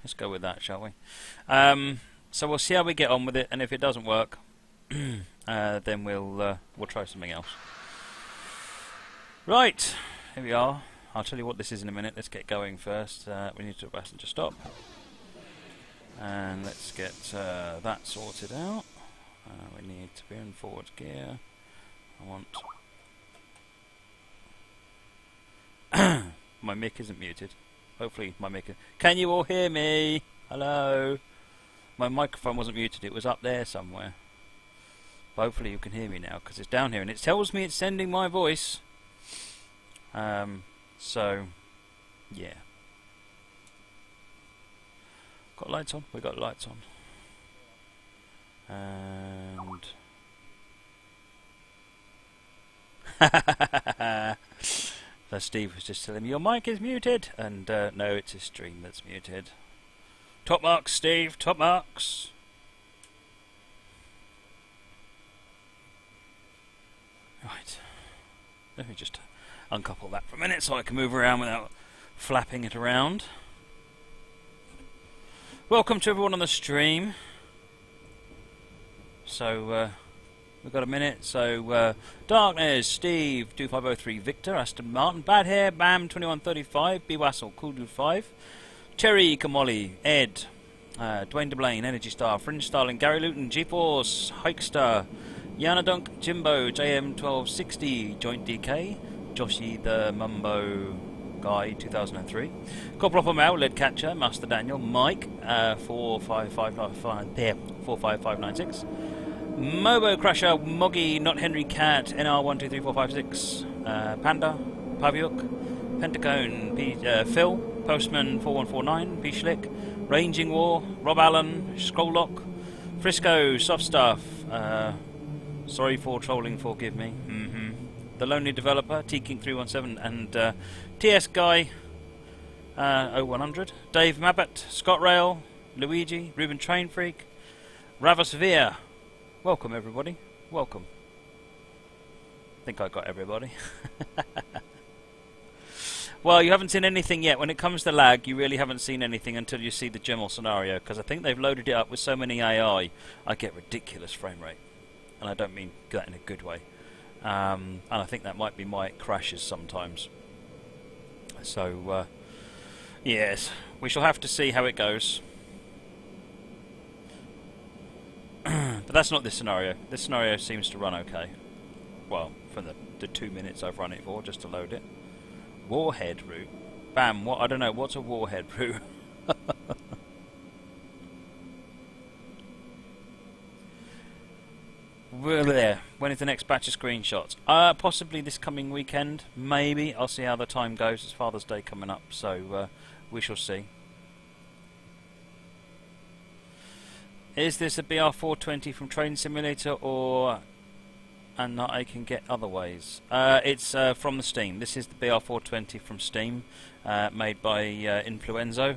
Let's go with that, shall we? So we'll see how we get on with it, and if it doesn't work, then we'll try something else. Right, here we are. I'll tell you what this is in a minute. Let's get going first. We need to do a passenger stop. And let's get that sorted out. We need to be in forward gear. I want... My mic isn't muted. Hopefully my mic... Can you all hear me? Hello? My microphone wasn't muted. It was up there somewhere. But hopefully you can hear me now, because it's down here and it tells me it's sending my voice. So, yeah. Got lights on? We got lights on. And so Steve was just telling me your mic is muted, and no, it's his stream that's muted. Top marks, Steve. Top marks. Right. Let me just uncouple that for a minute so I can move around without flapping it around. Welcome to everyone on the stream. So, we've got a minute. So, Darkness, Steve, 2503, Victor, Aston Martin, Bad Hair, Bam, 2135, B Wassel, Cool 5, Cherry, Kamoli, Ed, Dwayne DeBlane, Energy Star, Fringe Starling, Gary Luton, G-Force, Hikester, Yana Dunk, Jimbo, JM1260, Joint DK, Joshi the Mumbo Guy 2003, Corporal Mal, Lead Catcher, Master Daniel, Mike 45596, Mobo Crusher, Moggy, Not Henry Cat, NR123456, Panda, Paviuk, Pentacone, Phil, Postman 4149, P Schlick, Ranging War, Rob Allen, Scrolllock, Frisco, Soft Stuff, sorry for trolling, forgive me. The Lonely Developer, T-King317, and TS Guy 0100, Dave Mabbott, Scott Rail, Luigi, Ruben Train Freak, Ravos Veer. Welcome everybody. Welcome. I think I got everybody. Well, you haven't seen anything yet. When it comes to lag, you really haven't seen anything until you see the general scenario, because I think they've loaded it up with so many AI, I get ridiculous frame rate. And I don't mean that in a good way. And I think that might be why it crashes sometimes. So, yes, we shall have to see how it goes. But that's not this scenario. This scenario seems to run okay. Well, for the 2 minutes I've run it for, just to load it. Warhead route. Bam, what? I don't know, what's a warhead route? We're there. When is the next batch of screenshots? Possibly this coming weekend, maybe. I'll see how the time goes. It's Father's Day coming up, so we shall see. Is this a BR420 from Train Simulator, or and that I can get other ways? It's from the Steam. This is the BR420 from Steam, made by Influenzo.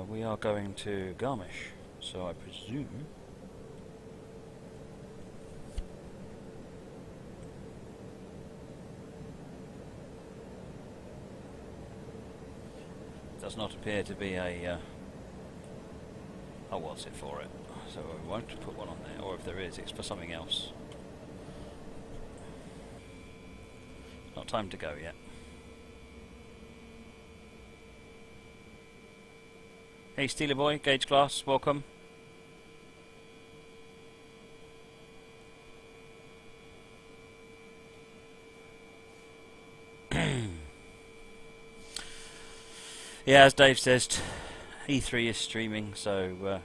We are going to Garmisch, so I presume... Does not appear to be a... Oh, what's it for it? So we won't put one on there, or if there is, it's for something else. Not time to go yet. Hey Steeler Boy, Gauge Glass, welcome. Yeah, as Dave says, E3 is streaming, so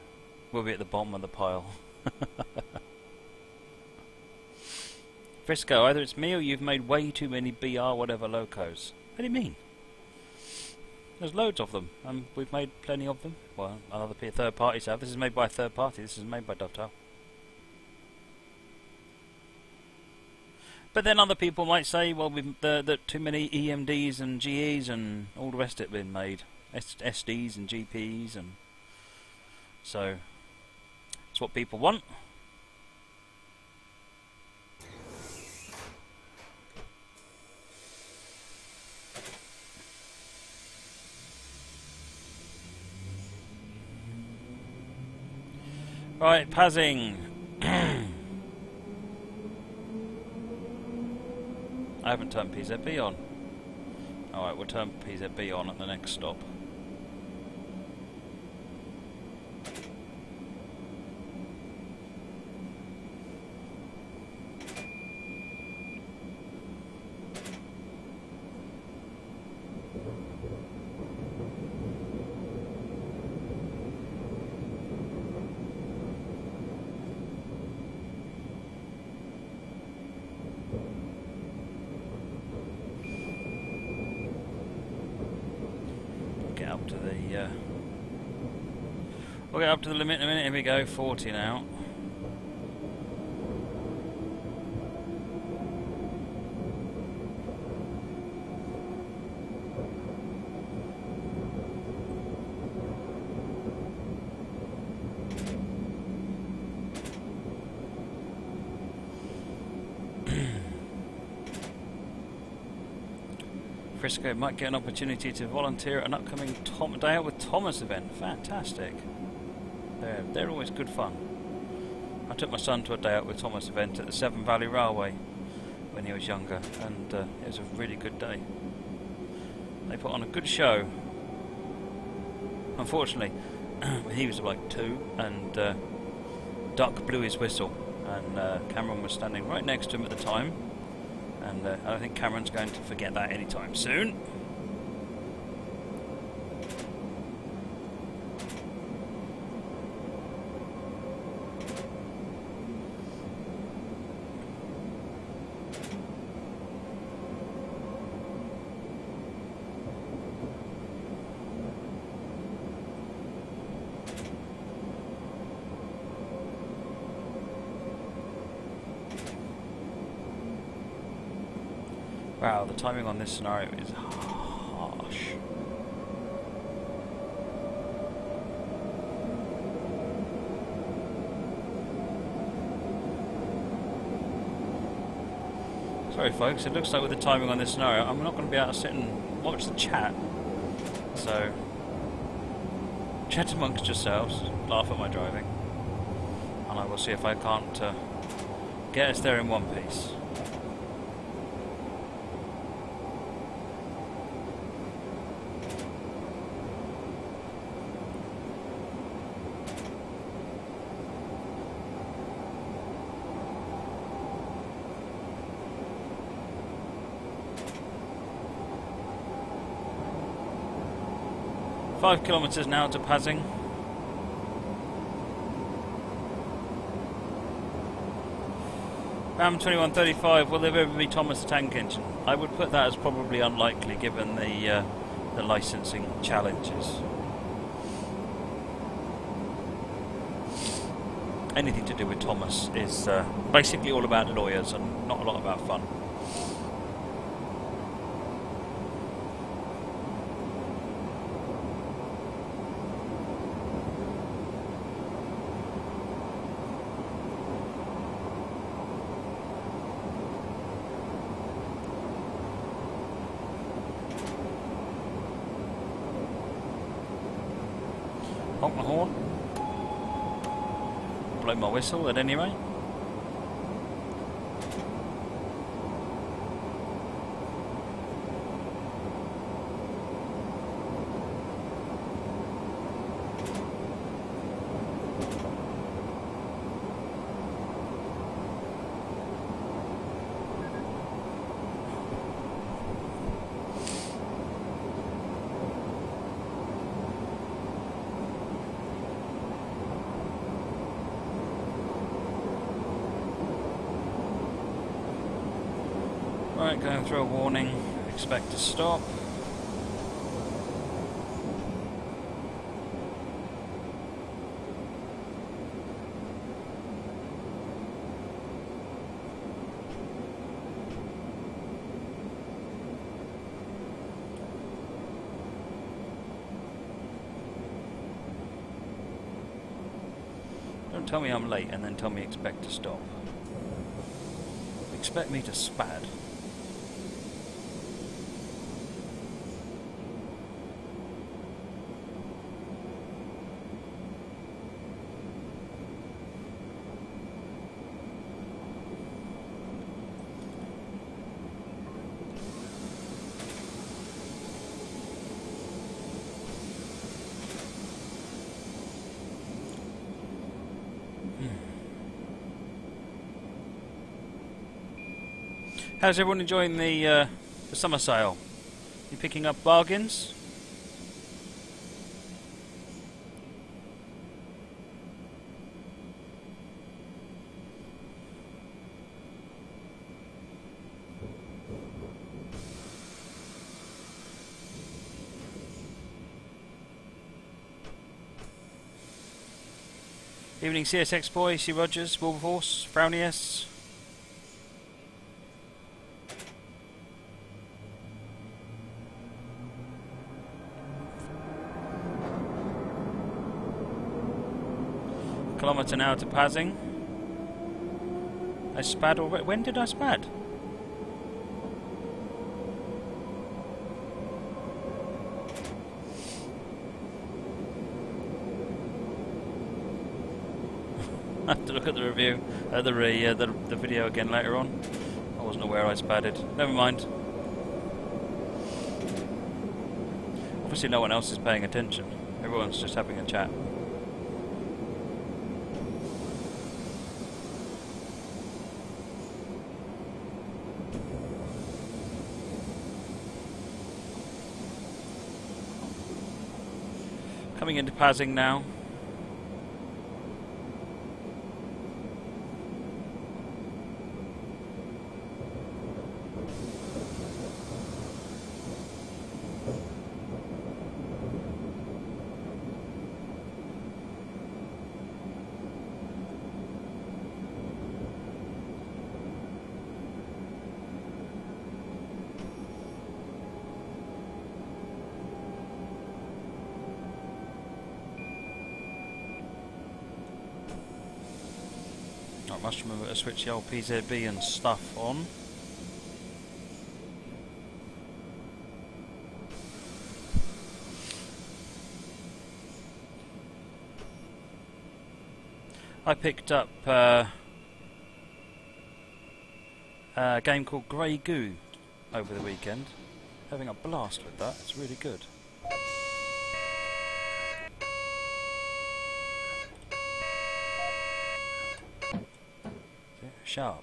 we'll be at the bottom of the pile. Frisco, either it's me or you've made way too many BR whatever locos. What do you mean? There's loads of them, and we've made plenty of them. Well, other third parties have. This is made by a third party. This is made by Dovetail. But then other people might say, well, that too many EMDs and GEs and all the rest of it been made. SDs and GPs, and so it's what people want. Right, Pazzing. I haven't turned PZB on. Alright, we'll turn PZB on at the next stop. Up to the we'll get up to the limit in a minute. Here we go, 40 now. Frisco might get an opportunity to volunteer at an upcoming Day Out with Thomas event. Fantastic. They're always good fun. I took my son to a Day Out with Thomas event at the Severn Valley Railway when he was younger, and it was a really good day. They put on a good show. Unfortunately, he was like 2, and Duck blew his whistle, and Cameron was standing right next to him at the time. And I don't think Cameron's going to forget that anytime soon. Wow, the timing on this scenario is harsh. Sorry folks, it looks like with the timing on this scenario I'm not going to be able to sit and watch the chat. So, chat amongst yourselves, laugh at my driving, and I will see if I can't get us there in one piece. Five kilometres now to Pazzing. BR420, will there ever be Thomas the Tank Engine? I would put that as probably unlikely given the licensing challenges. Anything to do with Thomas is basically all about lawyers and not a lot about fun. Honk my horn. Blow my whistle at any rate. Right, going through a warning, expect to stop. Don't tell me I'm late and then tell me expect to stop. Expect me to spad. How's everyone enjoying the summer sale? You picking up bargains? Evening CSX boy, C Rogers, Wilberforce, Frownius. Kilometre now to Passing. I spad already. When did I spad? I have to look at the review, the video again later on. I wasn't aware I spadded. Never mind. Obviously no one else is paying attention. Everyone's just having a chat. Coming into Passing now. I must remember to switch the old PZB and stuff on. I picked up a game called Grey Goo over the weekend. Having a blast with that, it's really good. Sharp.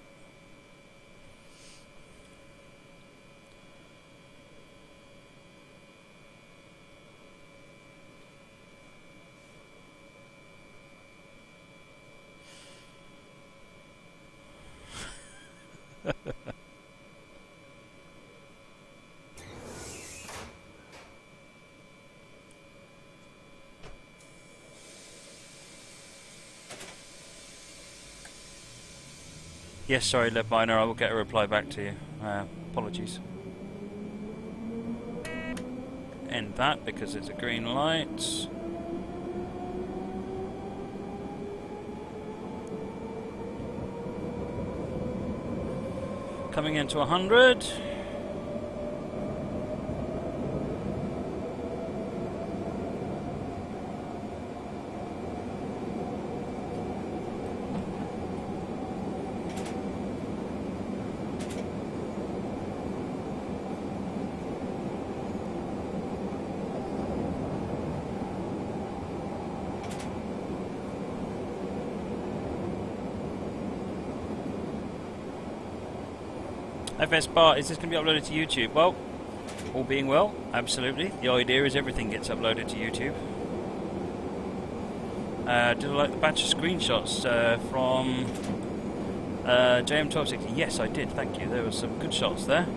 Yes, sorry, Leb Minor, I will get a reply back to you. Apologies. End that because it's a green light. Coming into 100. FS Bar, is this going to be uploaded to YouTube? Well, all being well, absolutely. The idea is everything gets uploaded to YouTube. Did I like the batch of screenshots from JM1260? Yes, I did, thank you. There were some good shots there.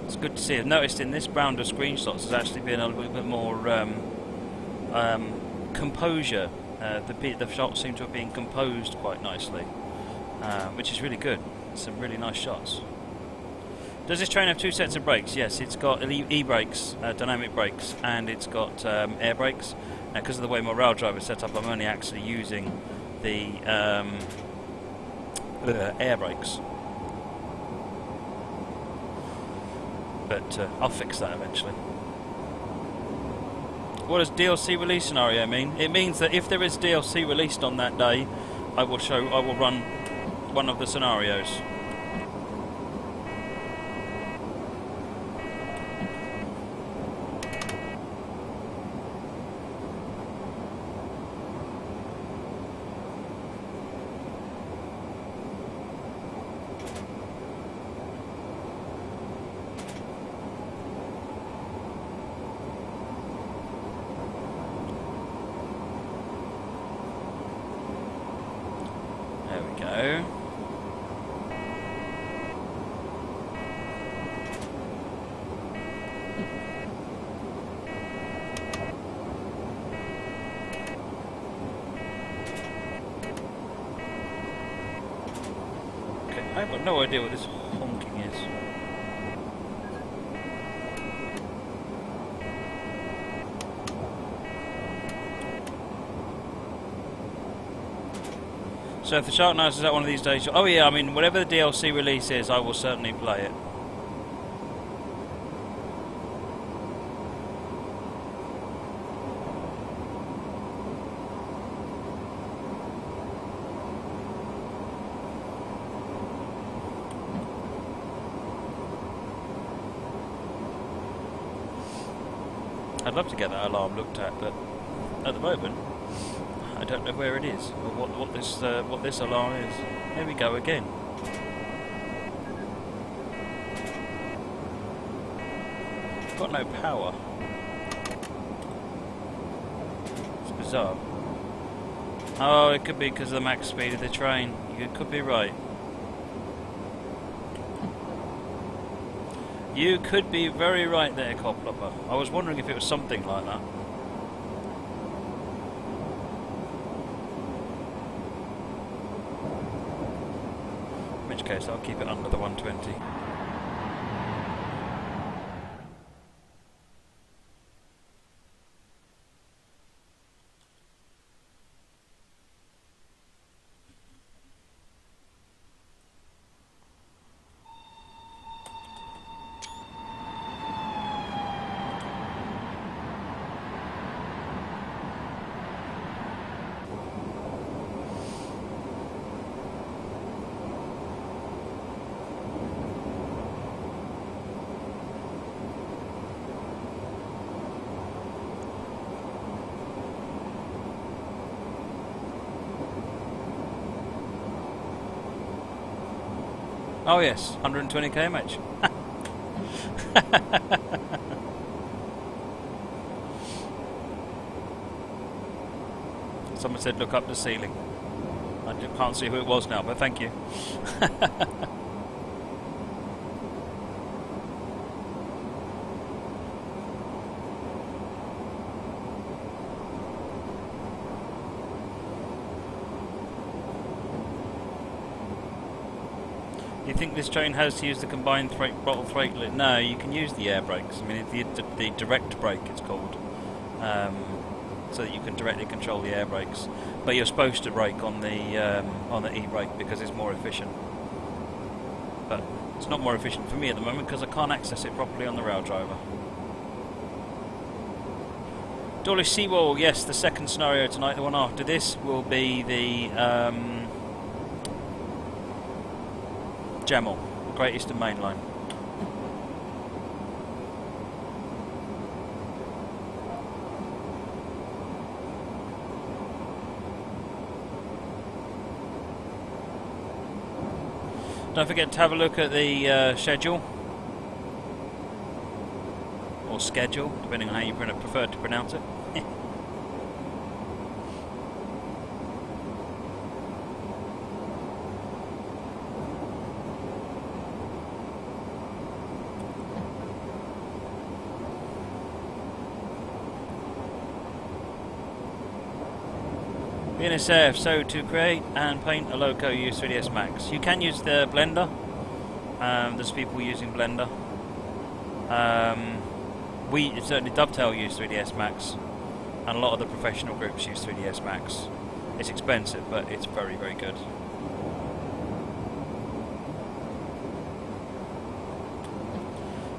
It's good to see. I've noticed in this round of screenshots there's actually been a little bit more composure. The shots seem to have been composed quite nicely. Which is really good. Some really nice shots. Does this train have two sets of brakes? Yes, it's got e-brakes, dynamic brakes, and it's got air brakes. Now, because of the way my rail driver is set up, I'm only actually using the air brakes. But I'll fix that eventually. What does DLC release scenario mean? It means that if there is DLC released on that day, I will run one of the scenarios. I've got no idea what this honking is. So if the Sharknose is out one of these days... Oh yeah, I mean, whatever the DLC release is, I will certainly play it. I'd love to get that alarm looked at, but at the moment, I don't know where it is or what this alarm is. Here we go again. Got no power. It's bizarre. Oh, it could be because of the max speed of the train. You could be right. You could be very right there, Coplopper. I was wondering if it was something like that. In which case, I'll keep it under the 120. Oh yes, 120 km/h. Someone said look up the ceiling. I can't see who it was now, but thank you. You think this train has to use the combined throttle throttle? No, you can use the air brakes. I mean, the direct brake it's called, so that you can directly control the air brakes. But you're supposed to brake on the e-brake because it's more efficient. But it's not more efficient for me at the moment because I can't access it properly on the rail driver. Dawlish Seawall, yes, the second scenario tonight. The one after this will be the Jamel, Great Eastern Main Line. Don't forget to have a look at the schedule, or schedule, depending on how you prefer to pronounce it. BNSF, so to create and paint a loco, use 3ds Max. You can use the Blender. There's people using Blender. We certainly Dovetail use 3ds Max, and a lot of the professional groups use 3ds Max. It's expensive, but it's very, very good.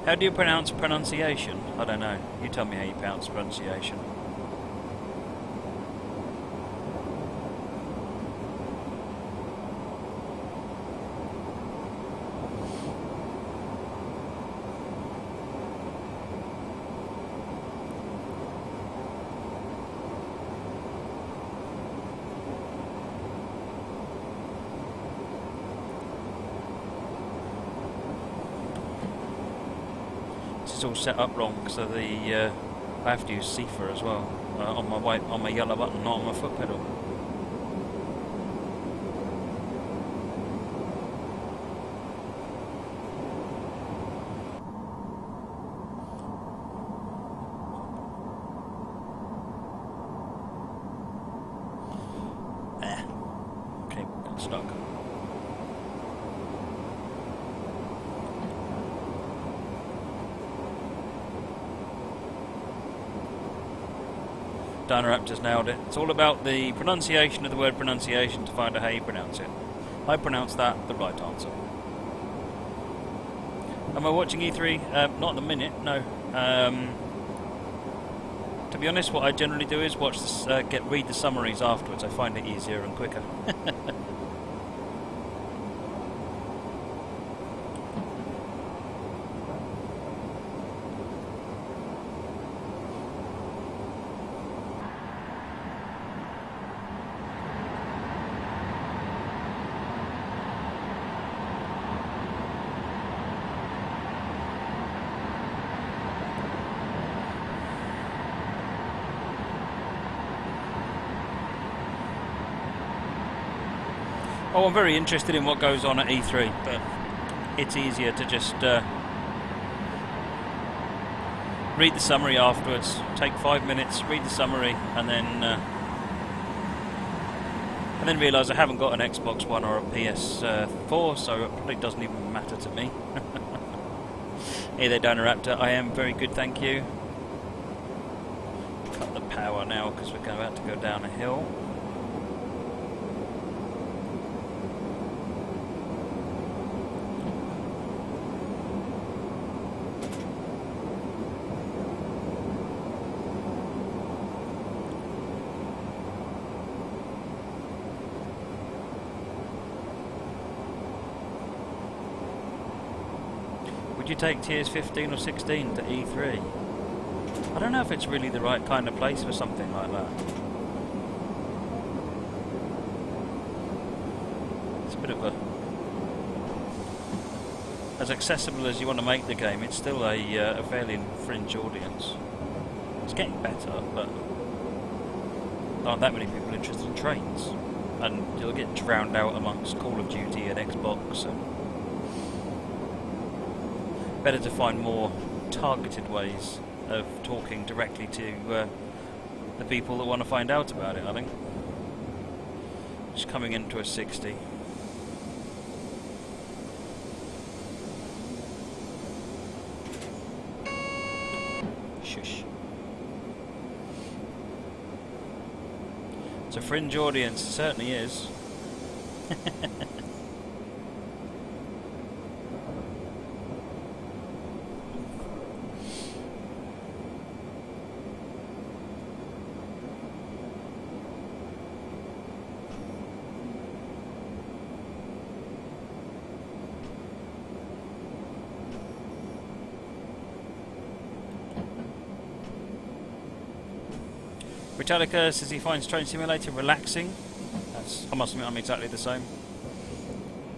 How do you pronounce pronunciation? I don't know. You tell me how you pronounce pronunciation. It's all set up wrong, so I have to use CIFA as well on my yellow button, not on my foot pedal. Okay, got stuck. Dynaraptor's nailed it. It's all about the pronunciation of the word pronunciation to find out how you pronounce it. I pronounce that the right answer. Am I watching E3? Not at the minute, no. To be honest, what I generally do is watch this, read the summaries afterwards. I find it easier and quicker. Oh, I'm very interested in what goes on at E3, but it's easier to just read the summary afterwards. Take 5 minutes, read the summary, and then realise I haven't got an Xbox One or a PS4, so it probably doesn't even matter to me. Hey there, Dynaraptor. I am very good, thank you. Cut the power now because we're about to go down a hill. Would you take tiers 15 or 16 to E3? I don't know if it's really the right kind of place for something like that. It's a bit of a... As accessible as you want to make the game, it's still a fairly fringe audience. It's getting better, but there aren't that many people interested in trains. And you'll get drowned out amongst Call of Duty and Xbox and... Better to find more targeted ways of talking directly to the people that want to find out about it, I think. Just coming into a 60. Shush. It's a fringe audience, it certainly is. Metallica says he finds Train Simulator relaxing. I must admit I'm exactly the same.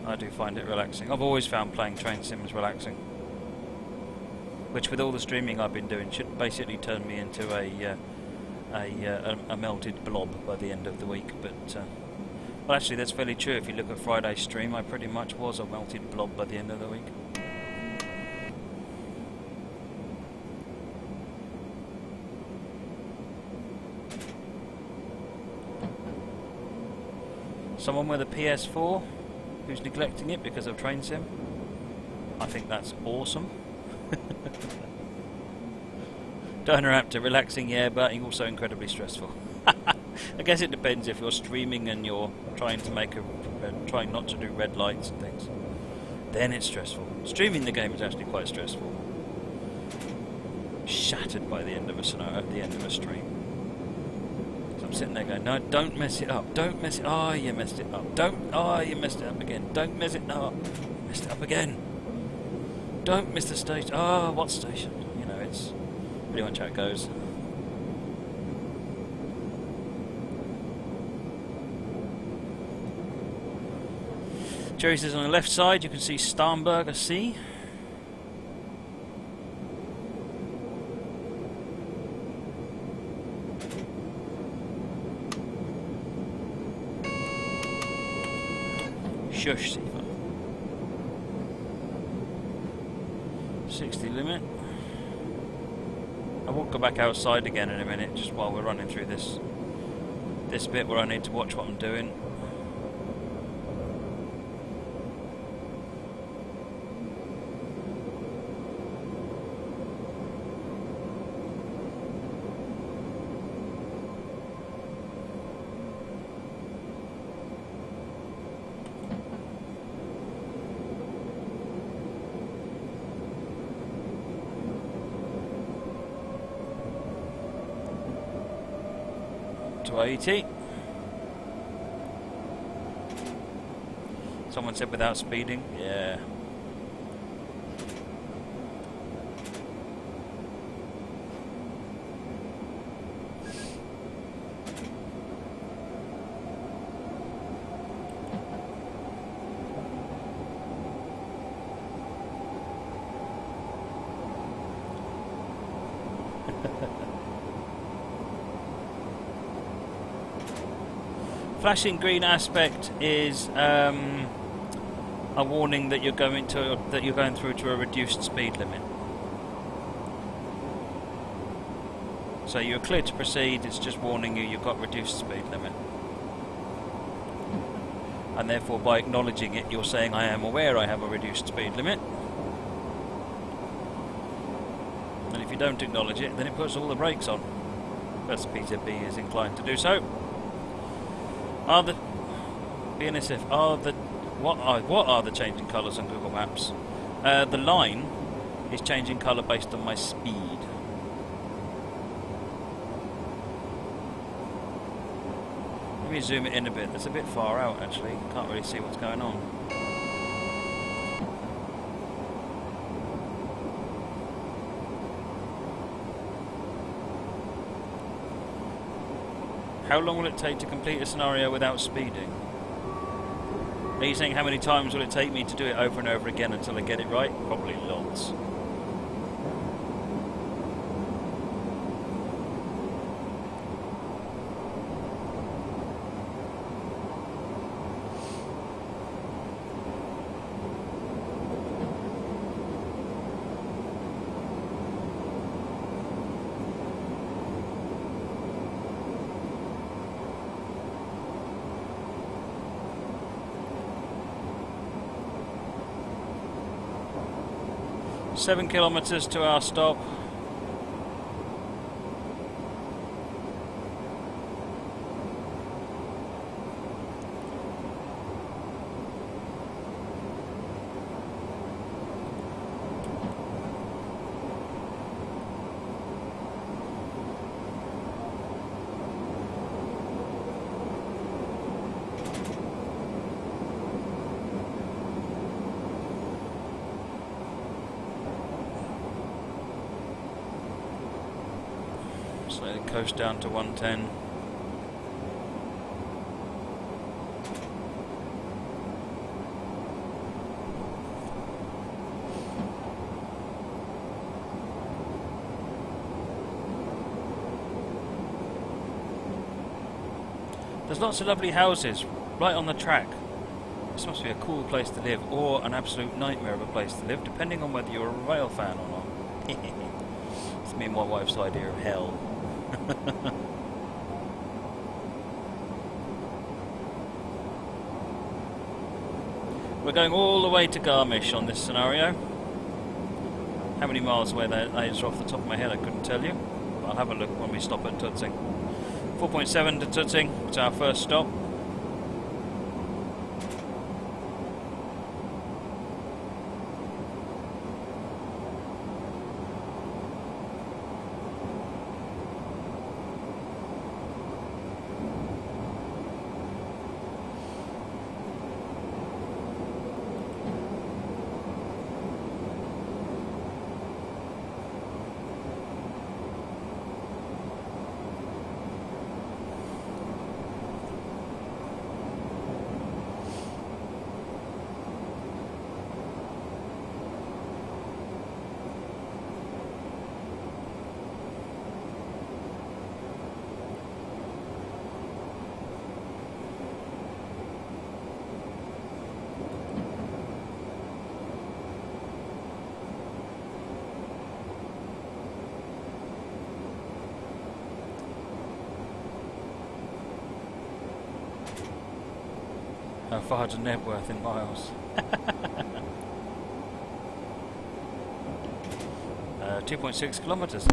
I do find it relaxing. I've always found playing Train Sims relaxing. Which with all the streaming I've been doing should basically turn me into a melted blob by the end of the week. But well, actually that's fairly true. If you look at Friday's stream, I pretty much was a melted blob by the end of the week. Someone with a PS4 who's neglecting it because of Train Sim. I think that's awesome. Dynaraptor, relaxing, yeah, but also incredibly stressful. I guess it depends if you're streaming and you're trying to trying not to do red lights and things. Then it's stressful. Streaming the game is actually quite stressful. Shattered by the end of a stream. I'm sitting there going, no, don't mess it up, don't mess it, oh, you messed it up, you messed it up again, don't mess it up, messed it up again, don't miss the station, what station, you know, it's pretty much how it goes. Jerry says on the left side you can see Starnberger Sea. Shush, Sifa. 60 limit. I won't go back outside again in a minute, just while we're running through this bit where I need to watch what I'm doing. to 80. Someone said without speeding. Yeah. Flashing green aspect is a warning that you're going through to a reduced speed limit. So you're clear to proceed. It's just warning you you've got reduced speed limit, and therefore by acknowledging it, you're saying I am aware I have a reduced speed limit. And if you don't acknowledge it, then it puts all the brakes on. That's PZB is inclined to do so. Are the BNSF what are the changing colours on Google Maps? The line is changing colour based on my speed. Let me zoom it in a bit. That's a bit far out actually. Can't really see what's going on. How long will it take to complete a scenario without speeding? Are you saying how many times will it take me to do it over and over again until I get it right? Probably lots. Seven kilometres to our stop. Slowly coast down to 110. There's lots of lovely houses right on the track. This must be a cool place to live, or an absolute nightmare of a place to live, depending on whether you're a rail fan or not. It's me and my wife's idea of hell. We're going all the way to Garmisch on this scenario. How many miles away that is off the top of my head I couldn't tell you. I'll have a look when we stop at Tutzing. 4.7 to Tutzing, it's our first stop. How far to Nebworth in miles? 2.6 kilometres.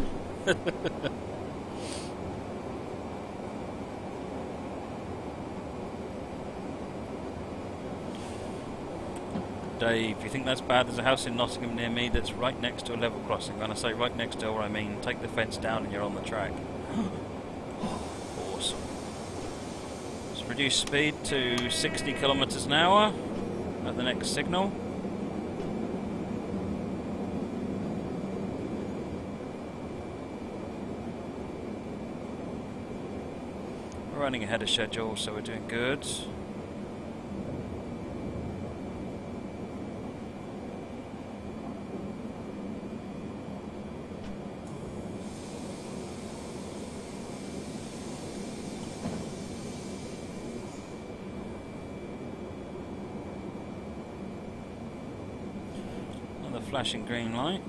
Dave, you think that's bad? There's a house in Nottingham near me that's right next to a level crossing. When I say right next door, I mean take the fence down and you're on the track. Awesome. reduce speed to 60 kilometers an hour at the next signal. We're running ahead of schedule, so we're doing good. Flashing green light.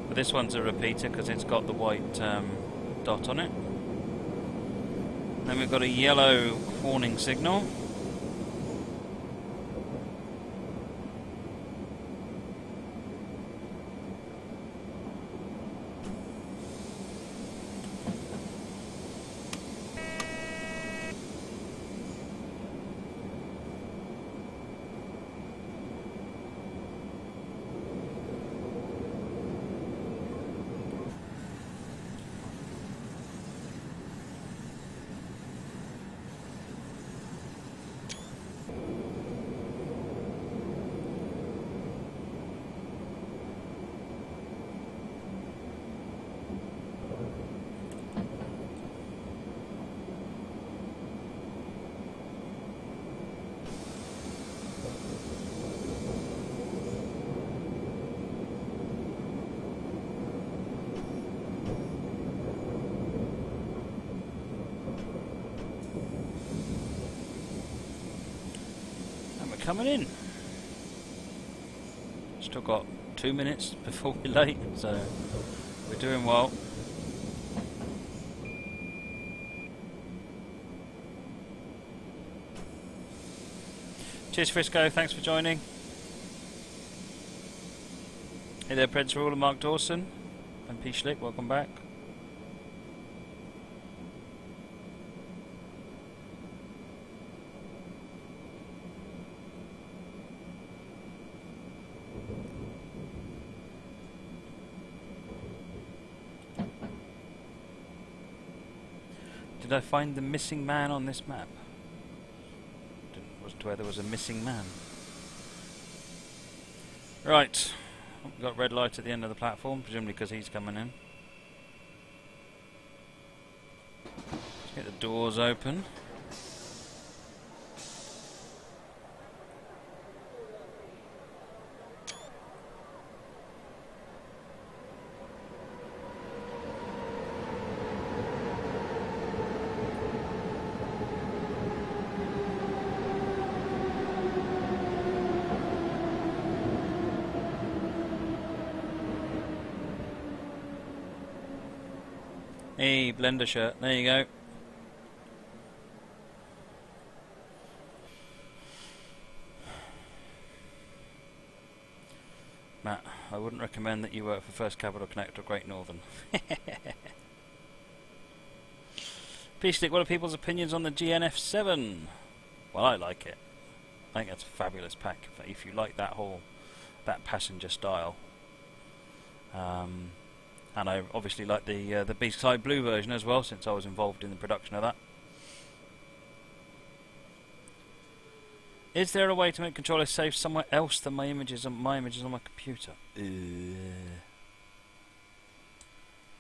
But this one's a repeater because it's got the white dot on it. Then we've got a yellow warning signal. Coming in. Still got 2 minutes before we're late, so we're doing well. Cheers Frisco, thanks for joining. Hey there Prince Rule and Mark Dawson and P. Schlick, welcome back. Did I find the missing man on this map? Wasn't aware there was a missing man. Right, we've got red light at the end of the platform, presumably because he's coming in. Let's get the doors open. Hey, Blender shirt, there you go. Matt, I wouldn't recommend that you work for First Capital Connect or Great Northern. P-Stick, what are people's opinions on the GNF7? Well, I like it. I think that's a fabulous pack if you like that passenger style. And I obviously like the B-side blue version as well, since I was involved in the production of that. Is there a way to make controller save somewhere else than my images on my computer?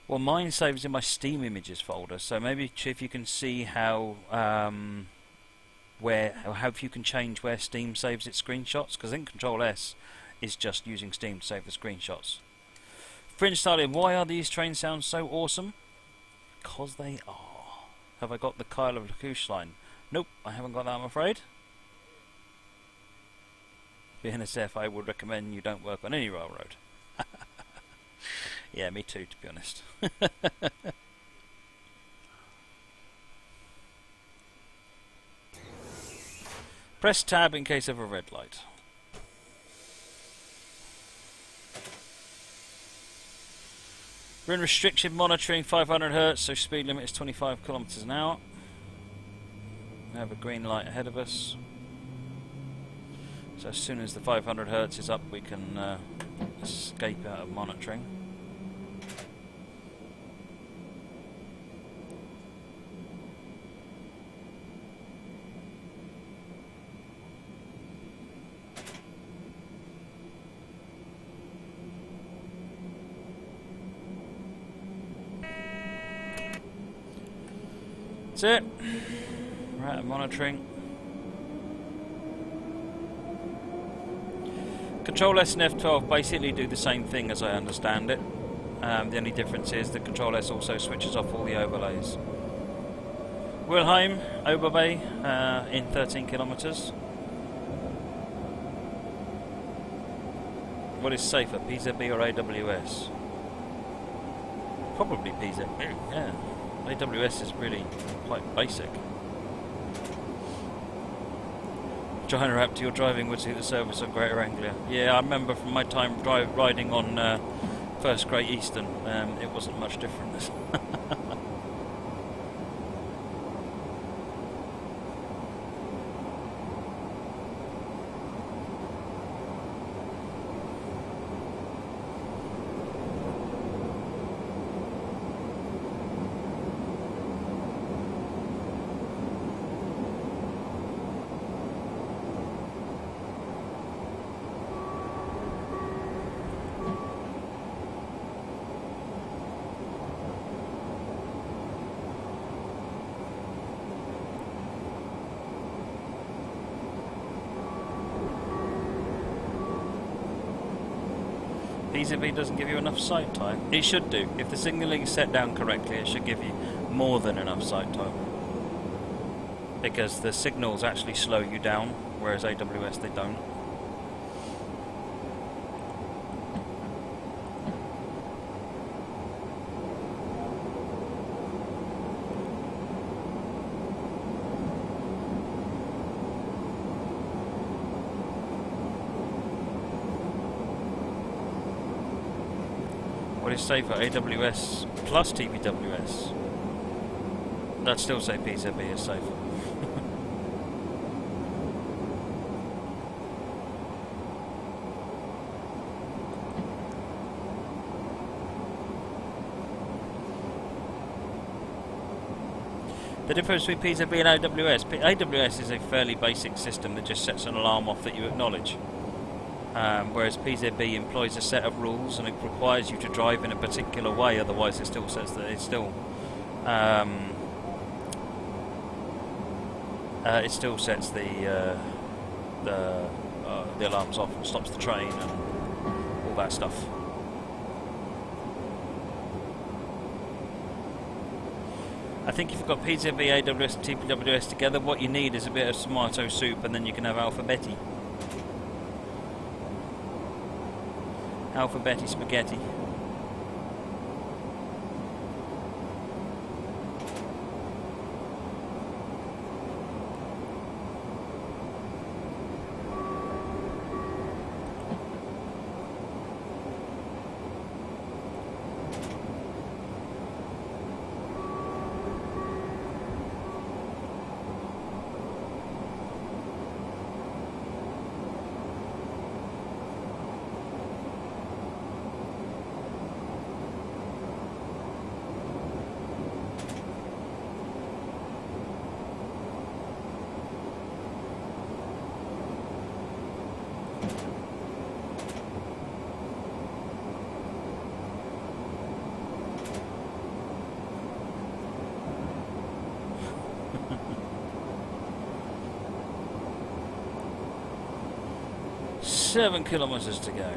Well, mine saves in my Steam Images folder, so maybe if you can see how you can change where Steam saves its screenshots, because I think Control S is just using Steam to save the screenshots. Fringe Starling, why are these train sounds so awesome? Because they are. Have I got the Kyle of Lacouche line? Nope, I haven't got that, I'm afraid. Being a CF, I would recommend you don't work on any railroad. Yeah, me too, to be honest. Press tab in case of a red light. We're in restriction monitoring 500 Hz, so speed limit is 25 kilometers an hour. We have a green light ahead of us. So as soon as the 500 Hz is up, we can escape out of monitoring. That's it. Right, monitoring. Control S and F12 basically do the same thing as I understand it. The only difference is the Control S also switches off all the overlays. Wilhelm, Oberbay, in 13 kilometres. What is safer, PZB or AWS? Probably PZB, yeah. AWS is really quite basic. China Raptor, you're driving would see the service on Greater Anglia. Yeah, I remember from my time riding on First Great Eastern, it wasn't much different. PZB doesn't give you enough sight time. It should do. If the signalling is set down correctly, it should give you more than enough sight time. Because the signals actually slow you down, whereas AWS they don't. What is safer, AWS plus TPWS? I'd still say PZB is safer. The difference between PZB and AWS, AWS is a fairly basic system that just sets an alarm off that you acknowledge. Whereas PZB employs a set of rules and it requires you to drive in a particular way, otherwise it still says that it still sets the alarms off and stops the train and all that stuff. I think if you've got PZB, AWS and TPWS together, what you need is a bit of tomato soup and then you can have alphabetti. Alphabetti spaghetti. Seven kilometers to go.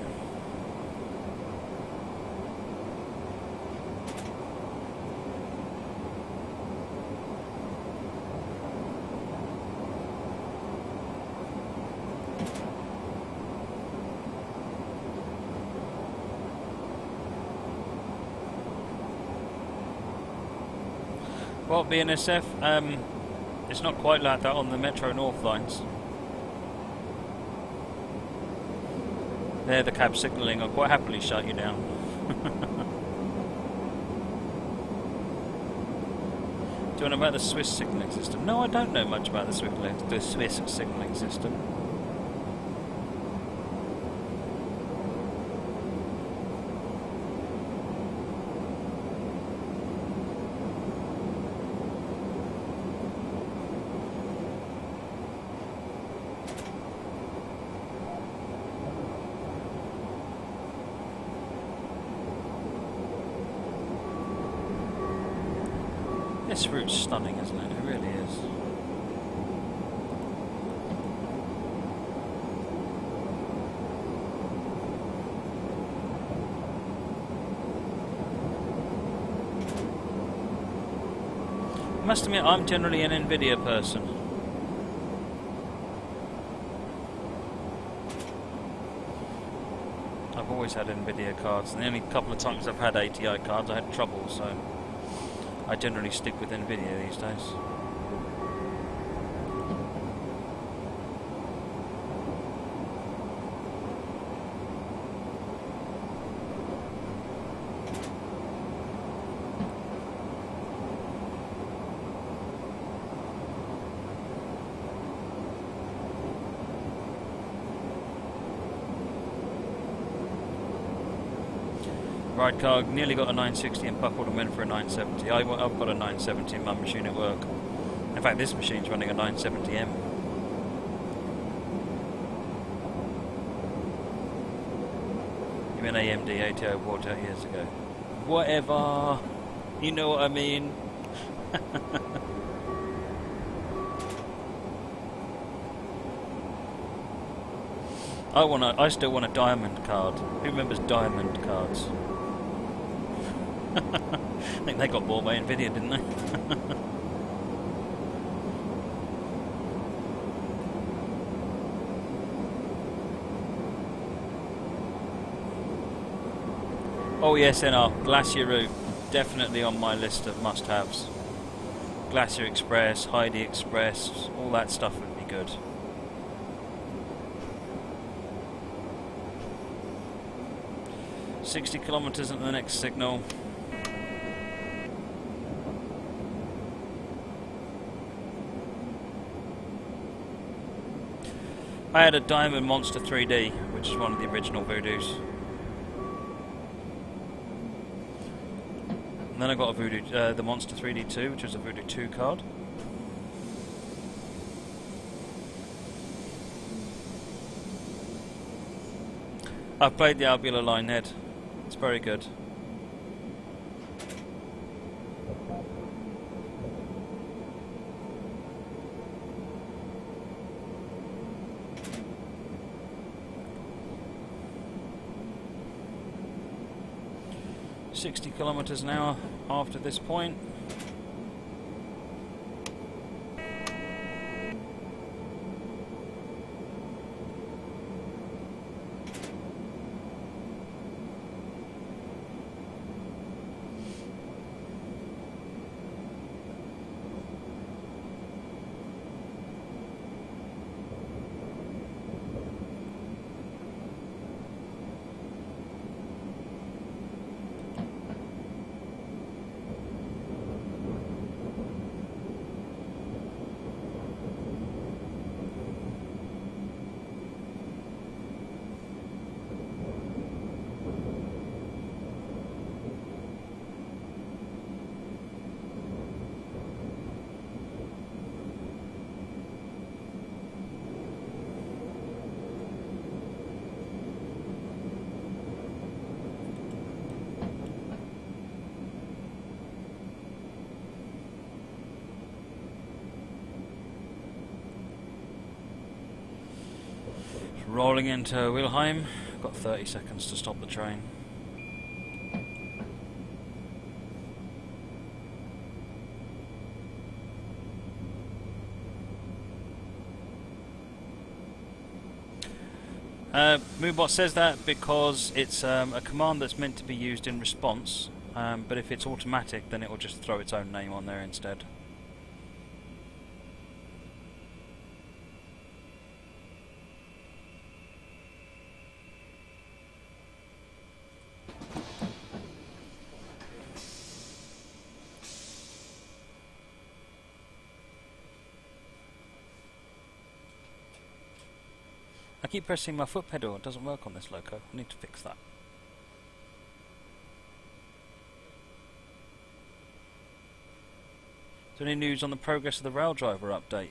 Well, BNSF, it's not quite like that on the Metro North lines. There, the cab signalling, I'll quite happily shut you down. Do you know about the Swiss signalling system? No, I don't know much about the Swiss signalling system. This route's stunning, isn't it? It really is. I must admit, I'm generally an Nvidia person. I've always had Nvidia cards, and the only couple of times I've had ATI cards I had trouble, so I generally stick with Nvidia these days. Right car, nearly got a 960 and buckled and went for a 970. I've got a 970 in my machine at work. In fact, this machine's running a 970M. You mean AMD ATI bought out years ago? Whatever. You know what I mean. I still want a diamond card. Who remembers diamond cards? I think they got bought by Nvidia, didn't they? Oh yes, NR, Glacier route, definitely on my list of must-haves. Glacier Express, Heidi Express, all that stuff would be good. $60 kilometers at the next signal. I had a Diamond Monster 3D, which is one of the original Voodoos. And then I got a Voodoo, the Monster 3D 2, which was a Voodoo 2 card. I've played the Albular Line Head. It's very good. $60 kilometers an hour after this point. Rolling into Wilhelm, got 30 seconds to stop the train. Moonbot says that because it's a command that's meant to be used in response, but if it's automatic then it will just throw its own name on there instead. I keep pressing my foot pedal, it doesn't work on this loco. I need to fix that. Is there any news on the progress of the Raildriver update?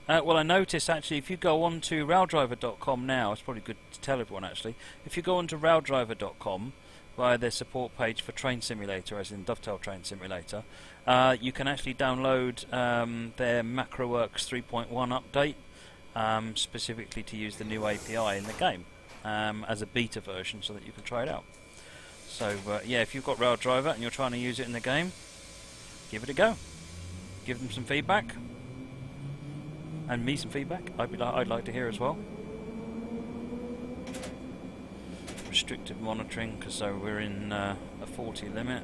Well, I noticed actually if you go on to raildriver.com now, it's probably good to tell everyone actually, if you go on to raildriver.com, via their support page for Train Simulator, as in Dovetail Train Simulator, you can actually download their MacroWorks 3.1 update, specifically to use the new API in the game, as a beta version, so that you can try it out. So yeah, if you've got Raildriver and you're trying to use it in the game, give it a go. Give them some feedback, and me some feedback. I'd like to hear as well. Restricted monitoring, because so we're in a 40 limit.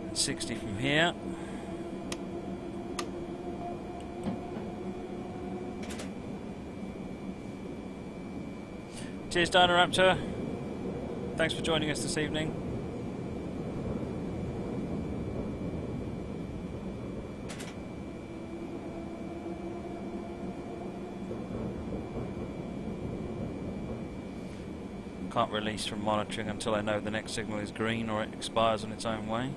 And 60 from here. Cheers, Dynaraptor. Thanks for joining us this evening. Can't release from monitoring until I know the next signal is green or it expires on its own way.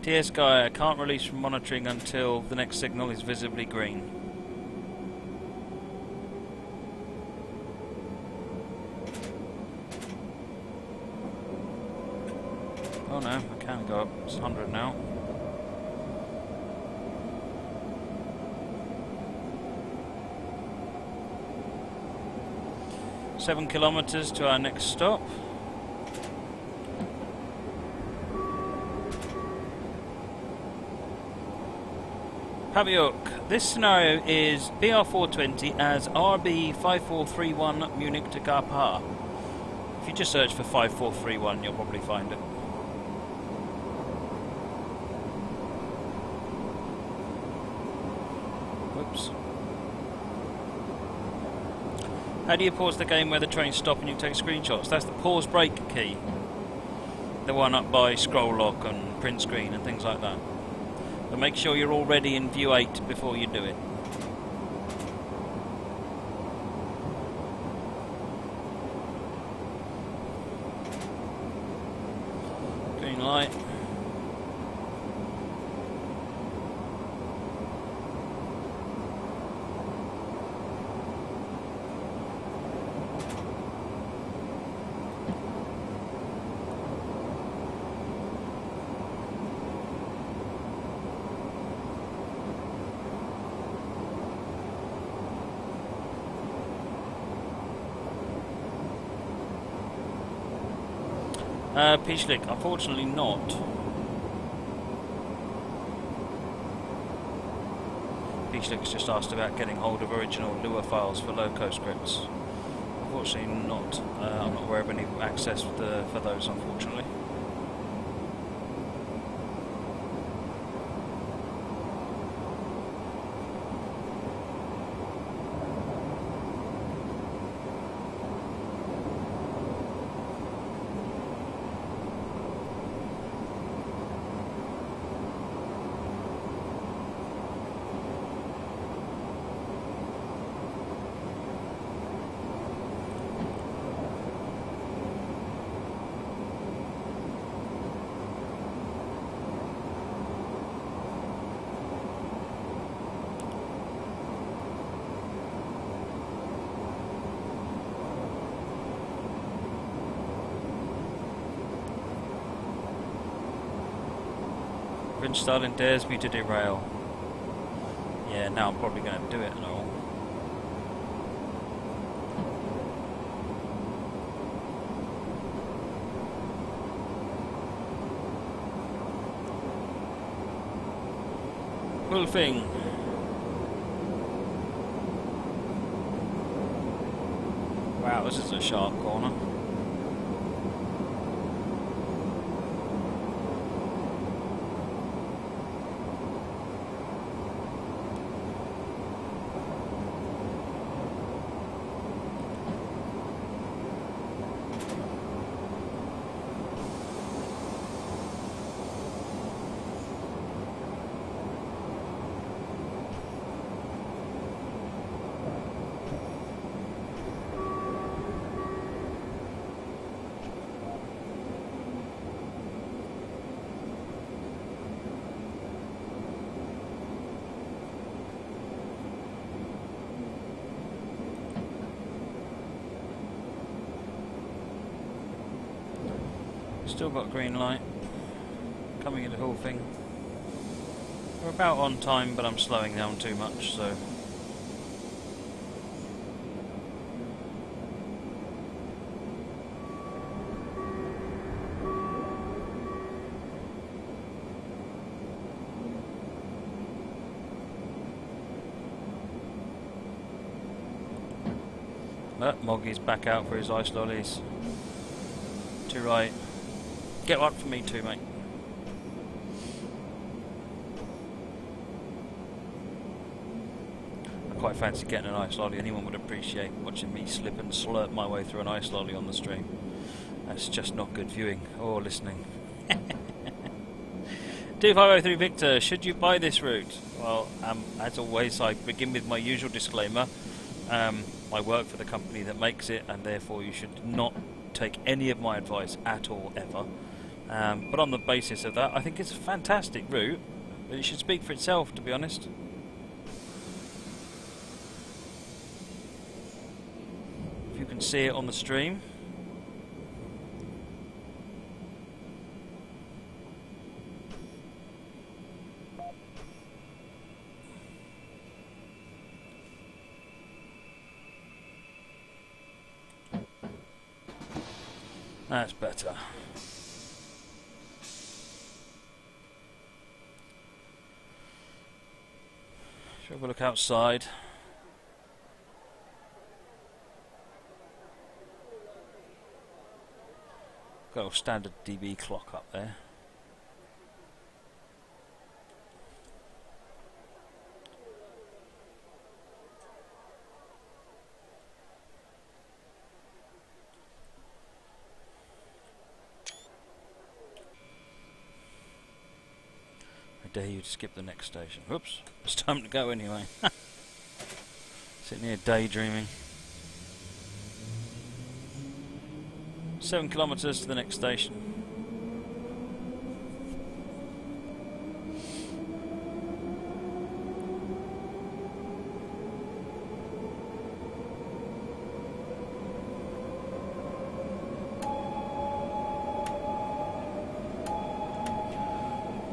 TS Guy, I can't release from monitoring until the next signal is visibly green. Oh no, I can go up. It's 100 now. Seven kilometers to our next stop. Paviok, this scenario is BR420 as RB5431 Munich to Garmisch. If you just search for 5431, you'll probably find it. Whoops. How do you pause the game where the trains stop and you take screenshots? That's the pause break key. The one up by scroll lock and print screen and things like that. But make sure you're already in view 8 before you do it. Green light. Peachlick, unfortunately not. Peachlick's just asked about getting hold of original Lua files for loco scripts. Unfortunately not. I'm not aware of any access for those, unfortunately. Stalin dares me to derail. Yeah, now I'm probably going to do it and all. Wolfing. Wow, this is a sharp corner. Still got green light. Coming into Hulfing. We're about on time, but I'm slowing down too much, so... Moggy's back out for his ice lollies. Too right. Get one for me too, mate. I quite fancy getting an ice lolly. Anyone would appreciate watching me slip and slurp my way through an ice lolly on the stream. That's just not good viewing or listening. 2503 Victor, should you buy this route? Well, as always, I begin with my usual disclaimer. I work for the company that makes it, and therefore you should not take any of my advice at all, ever. But on the basis of that, I think it's a fantastic route, but it should speak for itself, to be honest. If you can see it on the stream. That's better. Shall we look outside? Got a standard dB clock up there. I dare you to skip the next station. Whoops, it's time to go anyway. Sitting here daydreaming. 7 kilometres to the next station.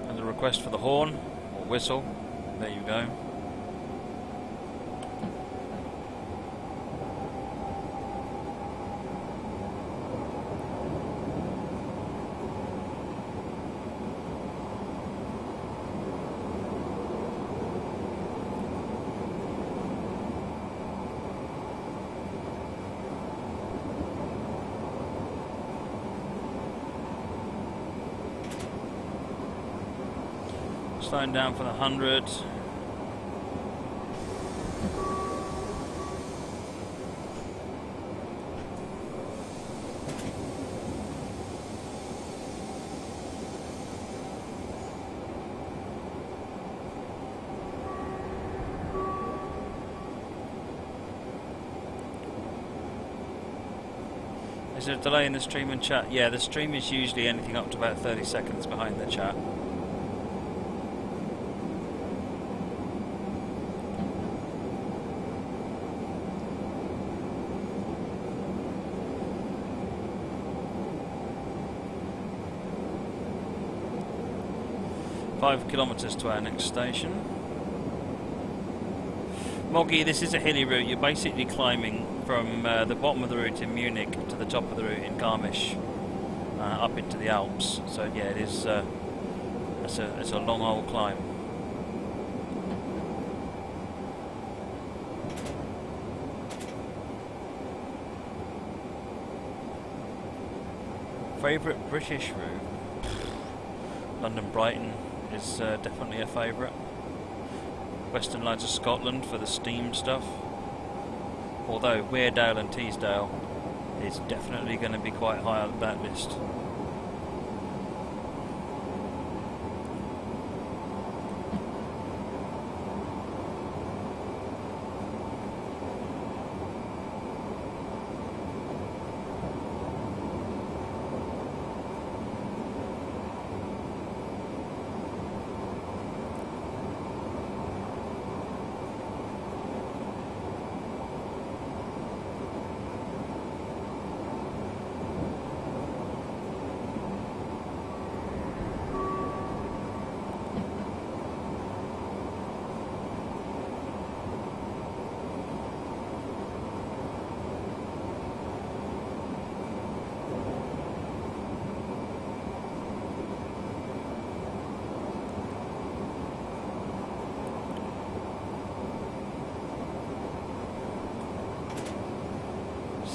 And the request for the horn or whistle. There you go. Slowing down for the 100. Is there a delay in the stream and chat? Yeah, the stream is usually anything up to about 30 seconds behind the chat. Five kilometres to our next station. Moggy, this is a hilly route. You're basically climbing from the bottom of the route in Munich to the top of the route in Garmisch, up into the Alps. So yeah, it is. It's a long old climb. Favourite British route? London-Brighton is definitely a favourite. Western Lines of Scotland for the steam stuff. Although Weardale and Teesdale is definitely going to be quite high on that list.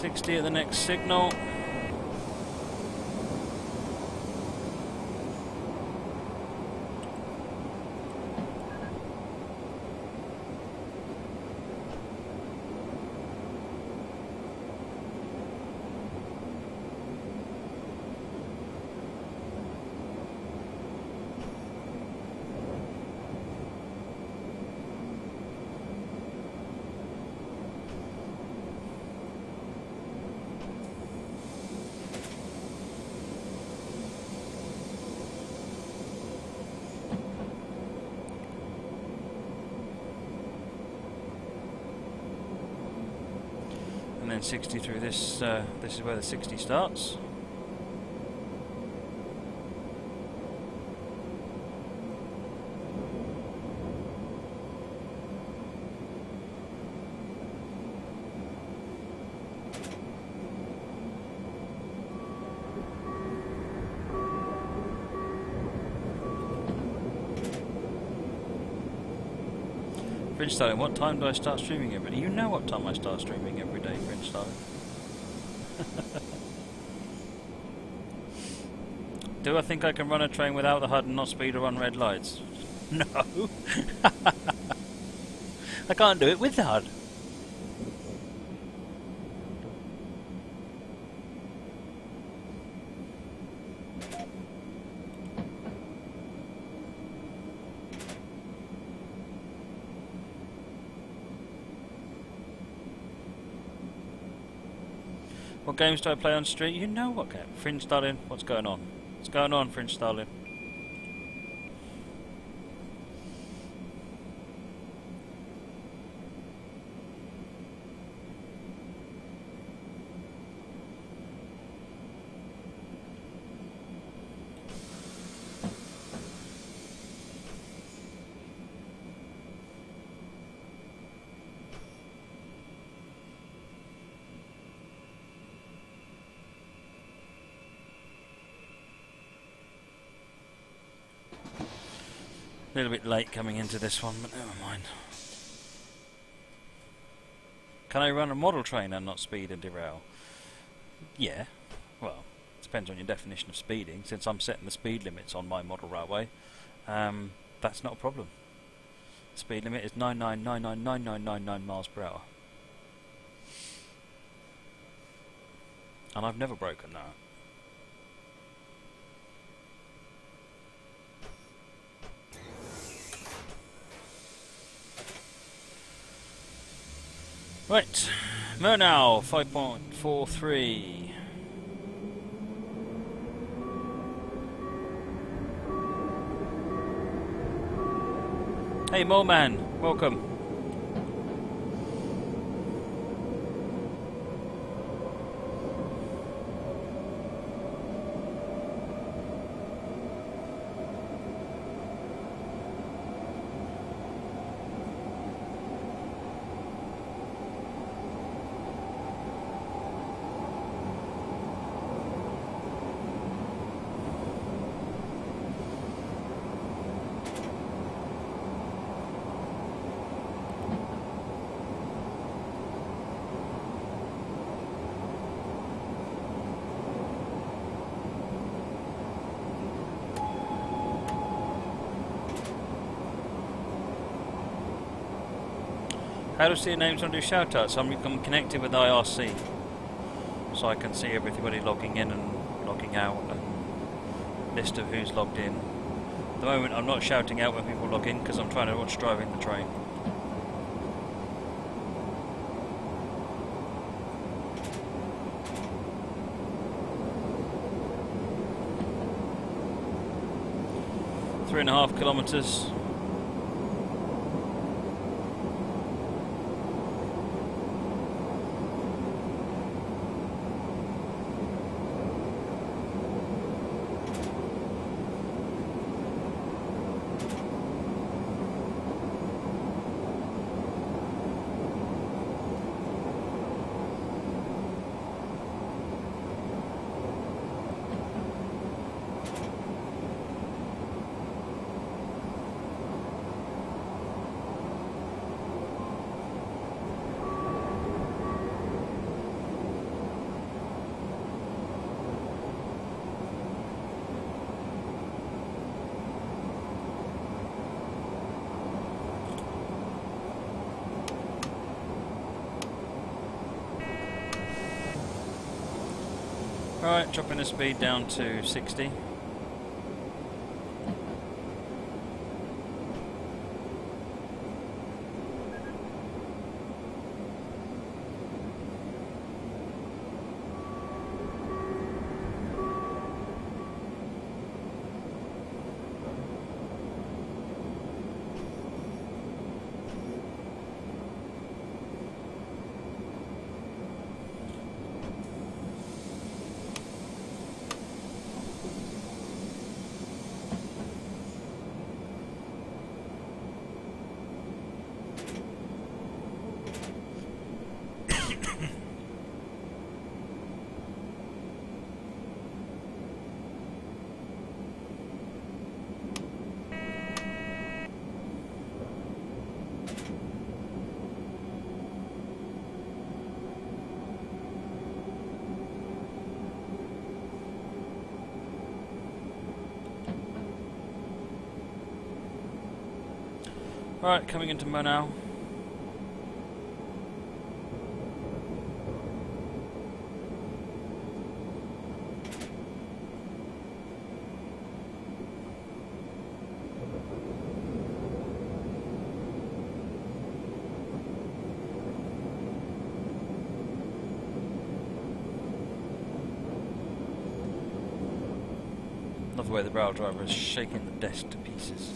60 at the next signal. And then 60 through this, this is where the 60 starts. Fringe Styling, what time do I start streaming every day? You know what time I start streaming every day, Fringe Styling. Do I think I can run a train without the HUD and not speed or run red lights? No. I can't do it with the HUD. What games do I play on street? You know what game. Fringe Styling, what's going on? What's going on, Fringe Styling? A little bit late coming into this one, but never mind. Can I run a model train and not speed and derail? Yeah. Well, it depends on your definition of speeding. Since I'm setting the speed limits on my model railway, that's not a problem. The speed limit is 99999999 miles per hour. And I've never broken that. Right, Murnau 5.43. Hey Mole Man, welcome. How do I see your names when I do shoutouts? I'm connected with IRC, so I can see everybody logging in and logging out, and list of who's logged in. At the moment I'm not shouting out when people log in because I'm trying to watch driving the train. Three and a half kilometres. Right, dropping the speed down to 60. Right, coming into Munich. Love the way the rail driver is shaking the desk to pieces.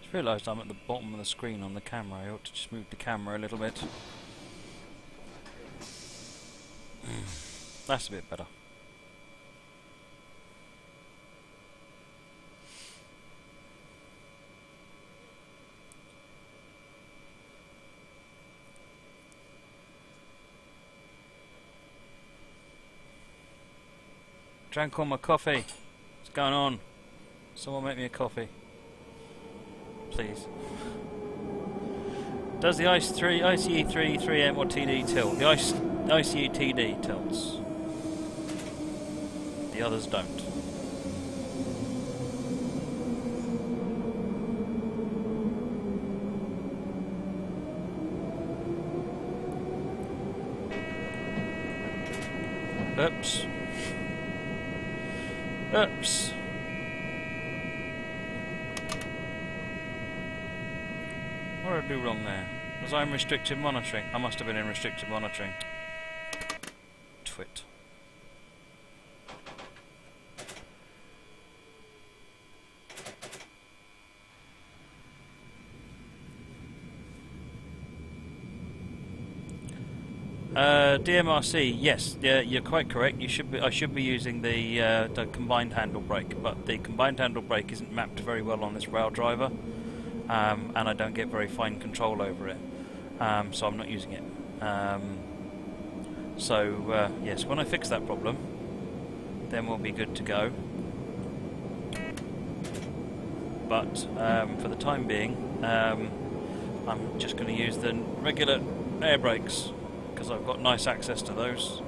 I realised I'm at the bottom of the screen on the camera. I ought to just move the camera a little bit. That's a bit better. Drank all my coffee. What's going on? Someone make me a coffee. Please. Does the ICE 3M or TD tilt? The ICE TD tilts. The others don't. Oops. Oops. What did I do wrong there? Was I in restricted monitoring? I must have been in restricted monitoring. Twit. DMRC, yes, you're quite correct. I should be using the combined handle brake, but the combined handle brake isn't mapped very well on this rail driver. And I don't get very fine control over it, so I'm not using it. Yes, when I fix that problem, then we'll be good to go. But for the time being, I'm just going to use the regular air brakes because I've got nice access to those.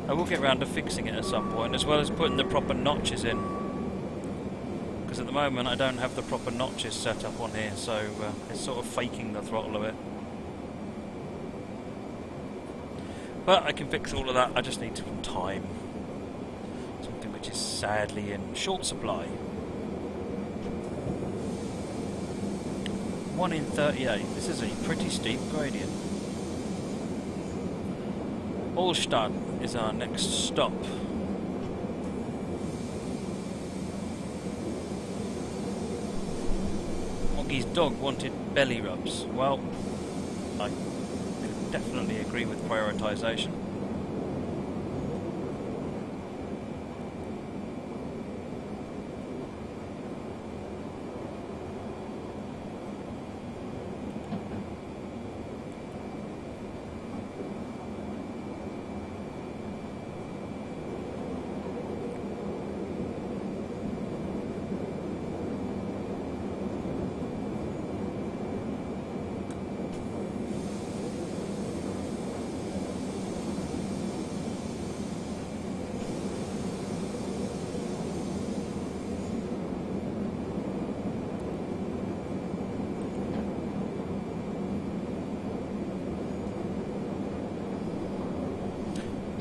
I will get round to fixing it at some point, as well as putting the proper notches in, because at the moment I don't have the proper notches set up on here, so it's sort of faking the throttle a bit. But I can fix all of that. I just need some time, something which is sadly in short supply. 1 in 38. This is a pretty steep gradient. Allstadt is our next stop. Oggy's dog wanted belly rubs. Well, I could definitely agree with prioritisation.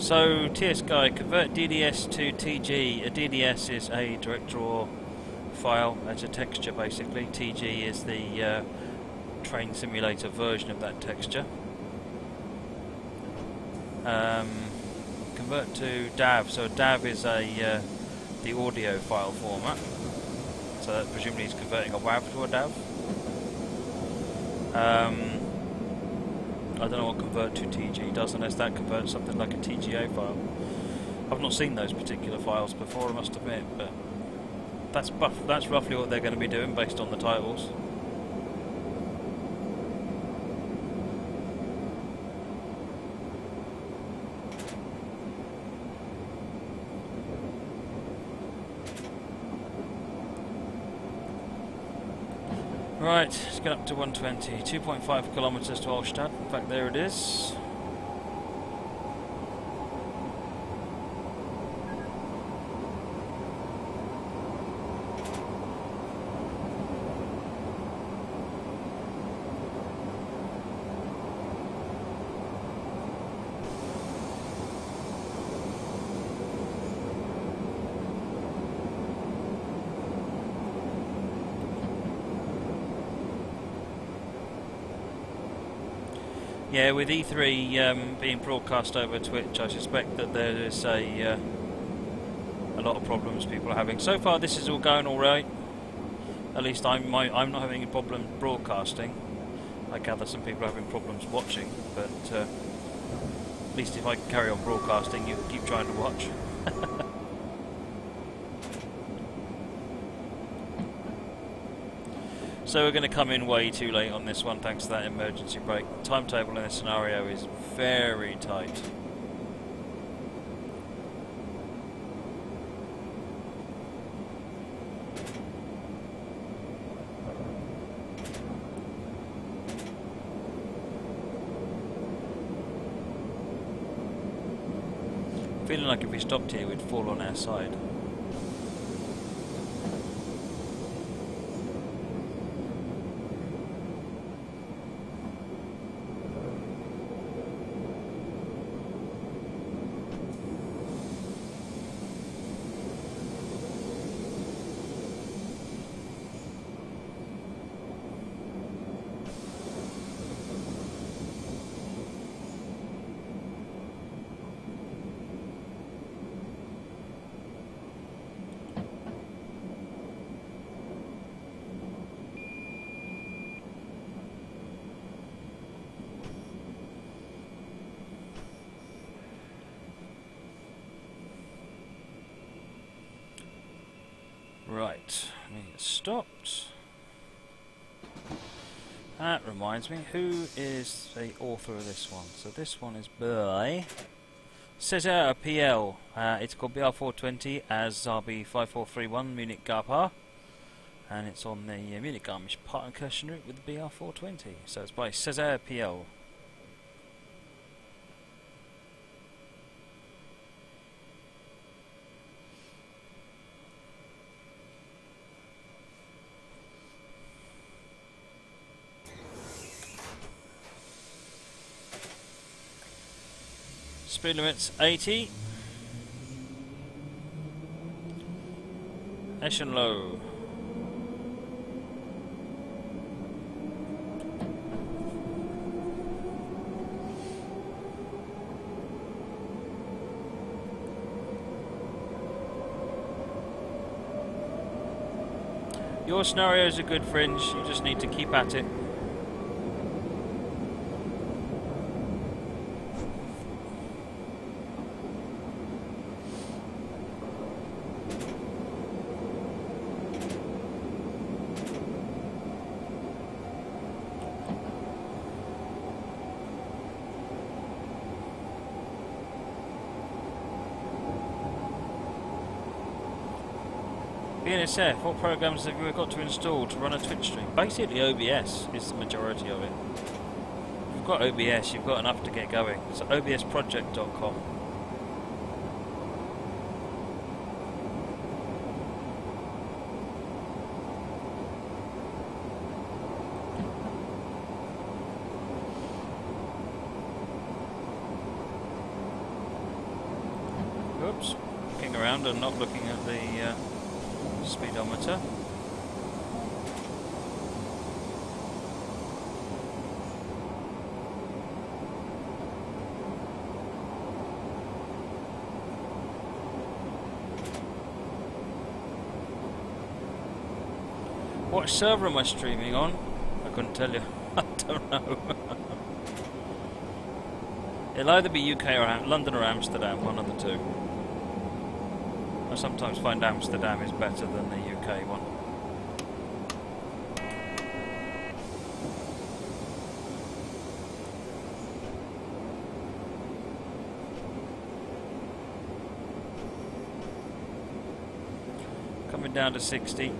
So, TS Guy, convert DDS to TG. A DDS is a direct draw file, it's a texture basically. TG is the train simulator version of that texture. Convert to DAV. So DAV is the audio file format. So that presumably he's converting a WAV to a DAV. I don't know what convert to TG does, unless that converts something like a TGA file. I've not seen those particular files before, I must admit, but that's roughly what they're going to be doing based on the titles. Right, let's get up to 120, 2.5 kilometres to Olstad. In fact, there it is. Yeah, with E3 being broadcast over Twitch, I suspect that there is a lot of problems people are having. So far, this is all going all right. At least I'm not having any problem broadcasting. I gather some people are having problems watching, but at least if I can carry on broadcasting, you can keep trying to watch. So we're going to come in way too late on this one thanks to that emergency brake. Timetable in this scenario is very tight. Feeling like if we stopped here we'd fall on our side. Right, let me get stopped. That reminds me, who is the author of this one? So this one is by Cesar PL. It's called BR420 as RB5431 Munich Garpa, and it's on the Munich Garmisch Partenkirchen route with the BR420. So it's by Cesar PL. Speed limit's 80. Eschen low. Your scenarios are good, Fringe. You just need to keep at it. BNSF, what programs have you got to install to run a Twitch stream? Basically OBS is the majority of it. If you've got OBS, you've got enough to get going. So obsproject.com. Oops, looking around and not looking at the speedometer. What server am I streaming on? I couldn't tell you. I don't know. It'll either be UK or London or Amsterdam, one of the two. I sometimes find Amsterdam is better than the UK one. Coming down to 60.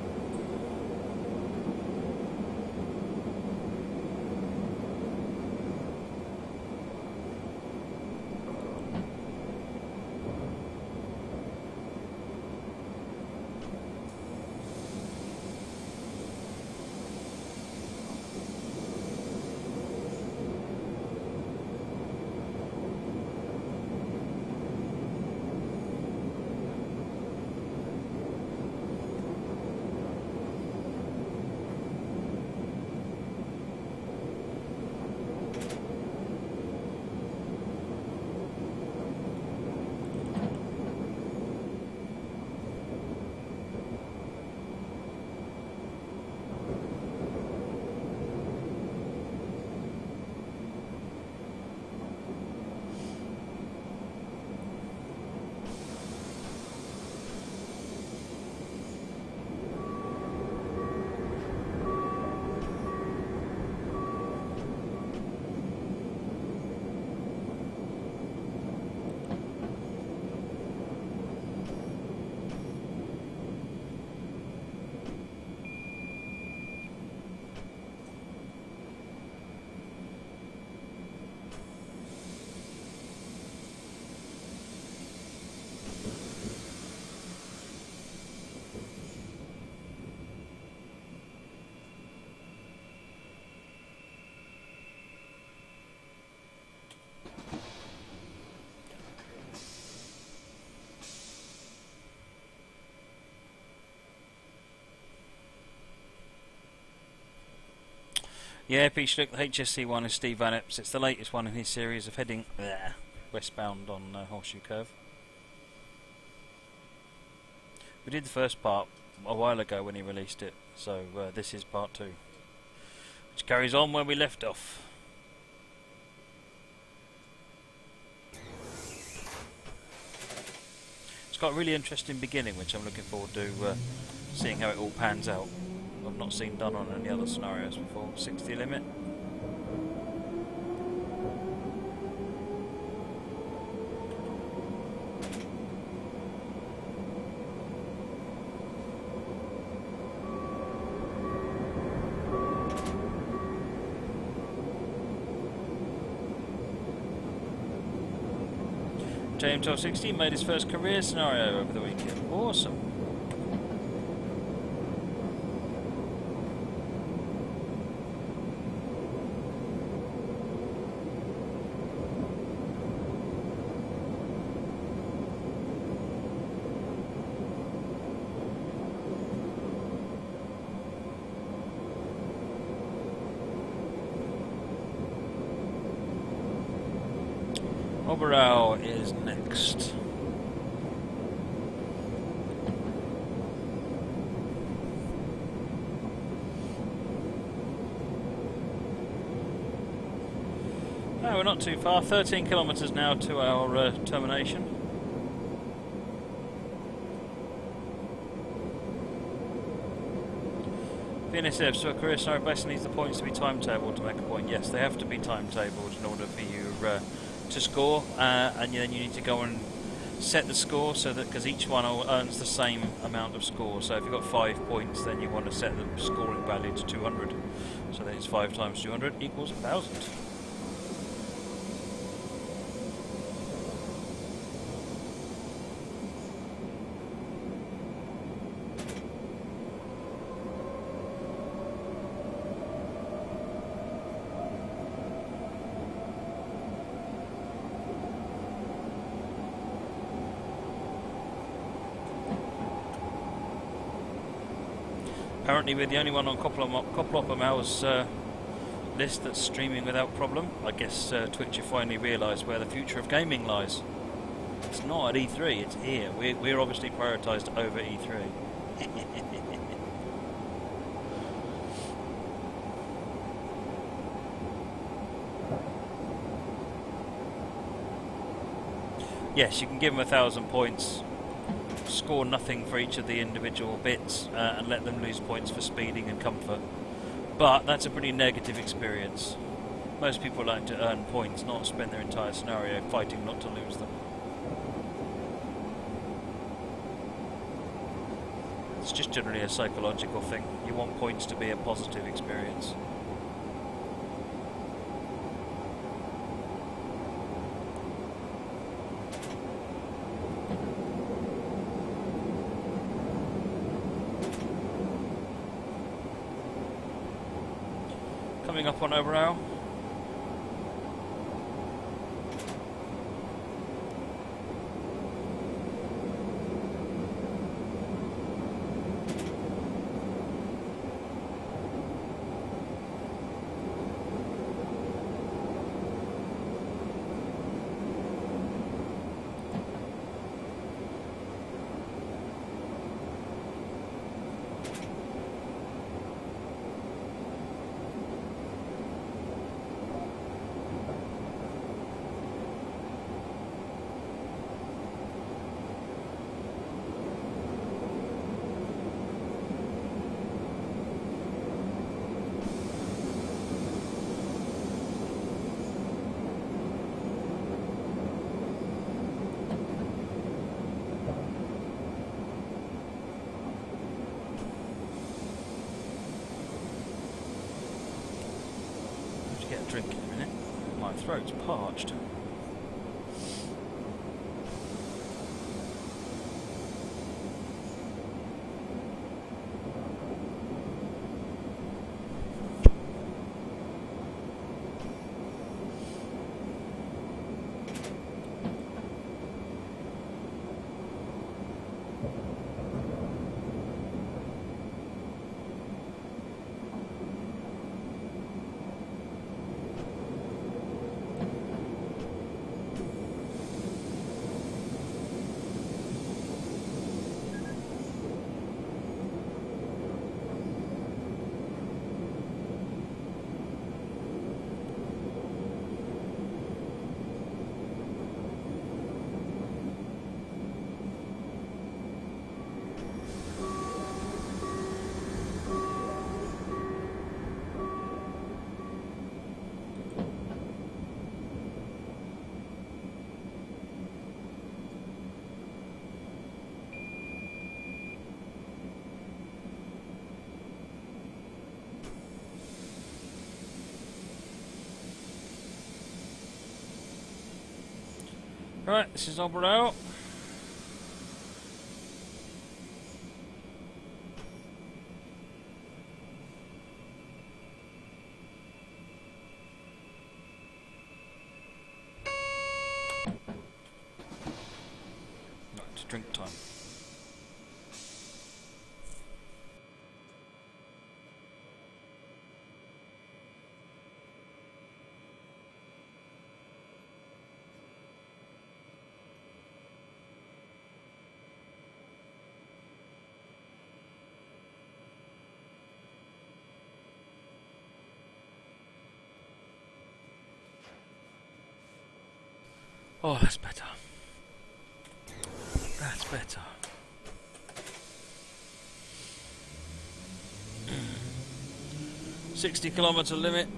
Yeah, Peach, look, the HSC one is Steve Van Epps. It's the latest one in his series of heading westbound on Horseshoe Curve. We did the first part a while ago when he released it, so this is part 2, which carries on where we left off. It's got a really interesting beginning, which I'm looking forward to seeing how it all pans out. I've not seen done on any other scenarios before. 60 limit. JM1260 made his first career scenario over the weekend. Awesome. Oberau is next. No, we're not too far. 13 kilometres now to our termination. VNSF, so a career scenario basically needs the points to be timetabled to make a point. Yes, they have to be timetabled in order for you to score, and then you need to go and set the score so that, because each one earns the same amount of score. So if you've got 5 points, then you want to set the scoring value to 200. So then it's 5 times 200 equals 1,000. Apparently we're the only one on Koplop-Mal's list that's streaming without problem. I guess Twitch have finally realised where the future of gaming lies. It's not at E3, it's here. We're obviously prioritised over E3. Yes, you can give them 1,000 points, score nothing for each of the individual bits, and let them lose points for speeding and comfort. But that's a pretty negative experience. Most people like to earn points, not spend their entire scenario fighting not to lose them. It's just generally a psychological thing. You want points to be a positive experience. Coming up on Oberau. Get a drink in a minute. My throat's parched. Right, this is Oberau. Right, drink time. Oh, that's better. That's better. 60-kilometre limit.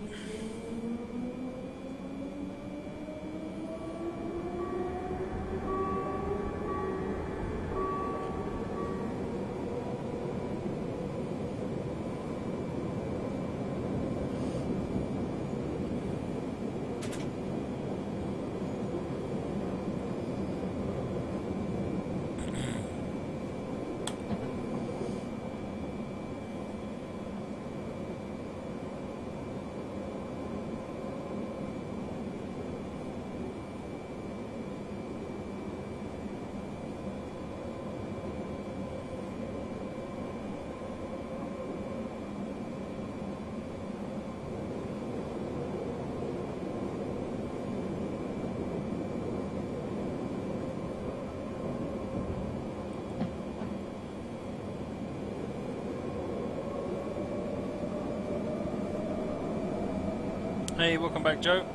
Hey, welcome back, Joe.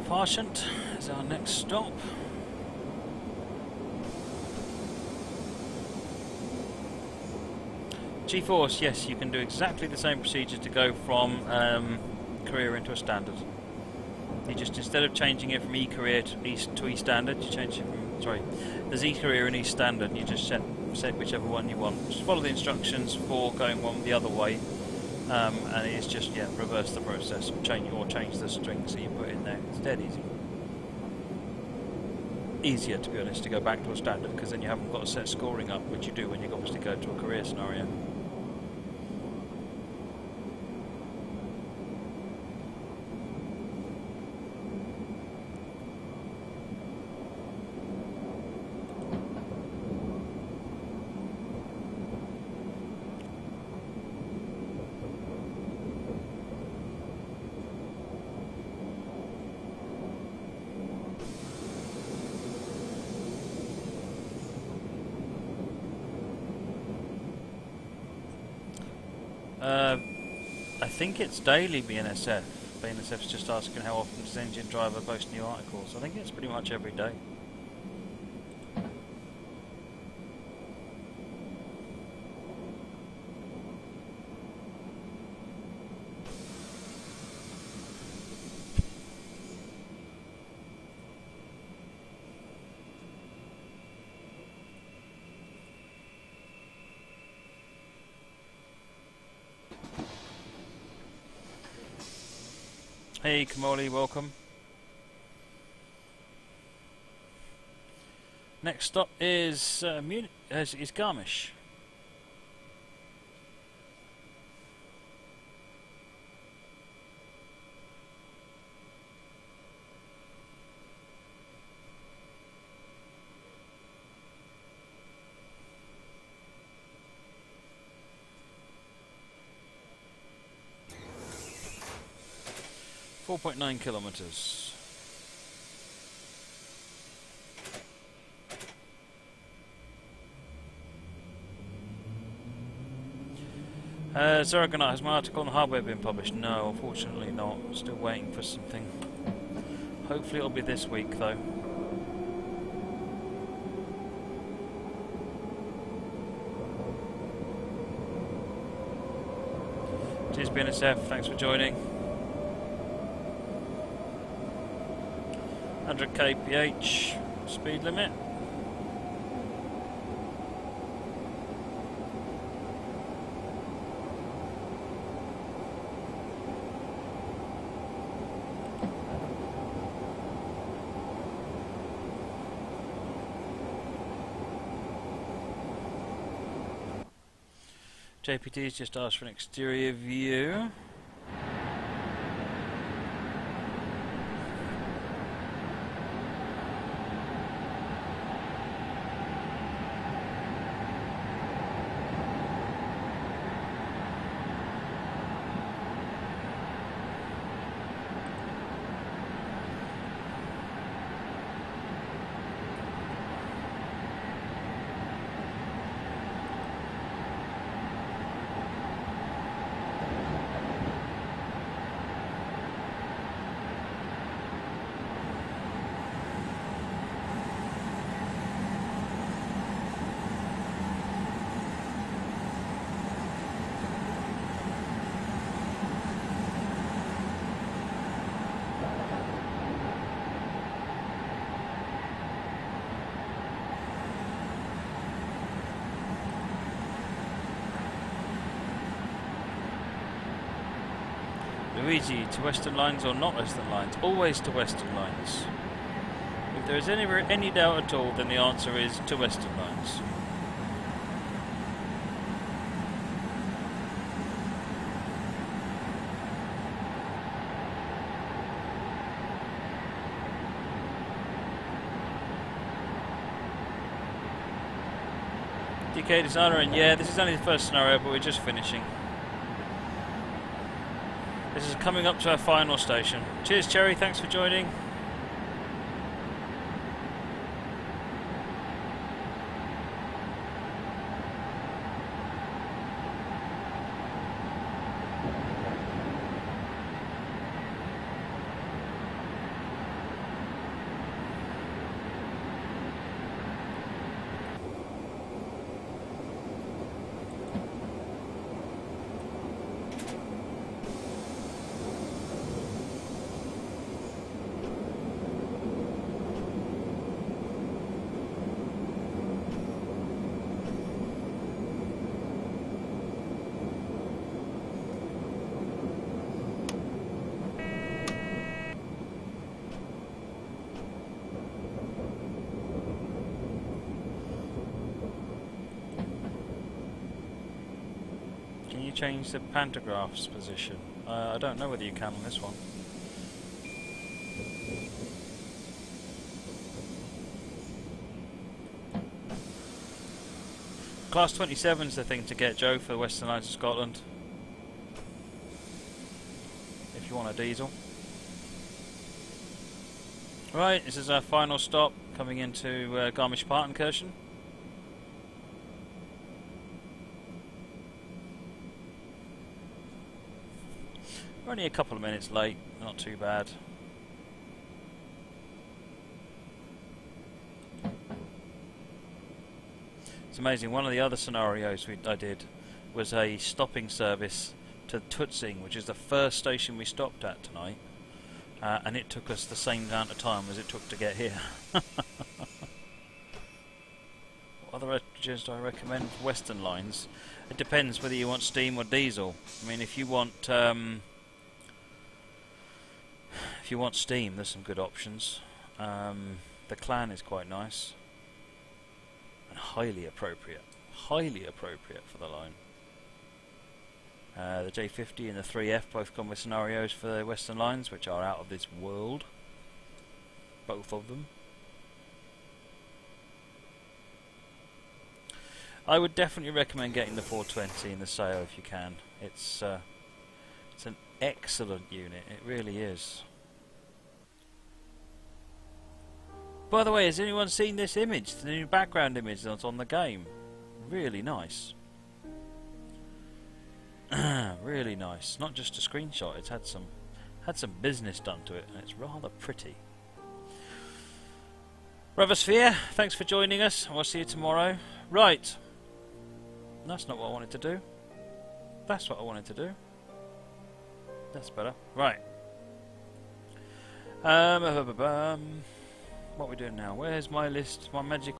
Farshant is our next stop. G-Force, yes, you can do exactly the same procedure to go from Career into a standard. You just, instead of changing it from E-Career to E-Standard, you change it from, sorry, there's E-Career and E-Standard, and you just set whichever one you want. Just follow the instructions for going one the other way. And it's just, yeah, reverse the process or change the strings that you put in there. It's dead easy. Easier, to be honest, to go back to a standard, because then you haven't got to set scoring up, which you do when you obviously go to a career scenario. I think it's daily BNSF. BNSF's just asking how often does Engine Driver post new articles. I think it's pretty much every day. Hey Kamoli, welcome. Next stop is Munich, is Garmisch. .9 kilometers. Zaragonaut, has my article on hardware been published? No, unfortunately not. Still waiting for something. Hopefully it'll be this week though. Cheers BNSF, thanks for joining. 100 kph speed limit. JPT's just asked for an exterior view. Luigi, to Western Lines or not Western Lines? Always to Western Lines. If there is any doubt at all, then the answer is to Western Lines. DK Designer, and yeah, this is only the first scenario, but we're just finishing. This is coming up to our final station. Cheers, Cherry, thanks for joining. Can you change the pantograph's position? I don't know whether you can on this one. Class 27 is the thing to get, Joe, for Western Lines of Scotland. If you want a diesel. Right, this is our final stop, coming into Garmisch Partenkirchen. We're only a couple of minutes late, not too bad. It's amazing, one of the other scenarios I did was a stopping service to Tutzing, which is the first station we stopped at tonight, and it took us the same amount of time as it took to get here. What other engines do I recommend for Western Lines? It depends whether you want steam or diesel. I mean, if you want steam, there's some good options. The Clan is quite nice and highly appropriate for the line. The J50 and the 3F both come with scenarios for the Western Lines which are out of this world, both of them. I would definitely recommend getting the 420 in the sale if you can. It's an excellent unit, it really is. By the way, has anyone seen this image? The new background image that's on the game. Really nice. Really nice. Not just a screenshot. It's had some business done to it, and it's rather pretty. Roversphere, thanks for joining us. I'll see you tomorrow. Right. That's not what I wanted to do. That's what I wanted to do. That's better. Right. What are we doing now? Where's my list? My magic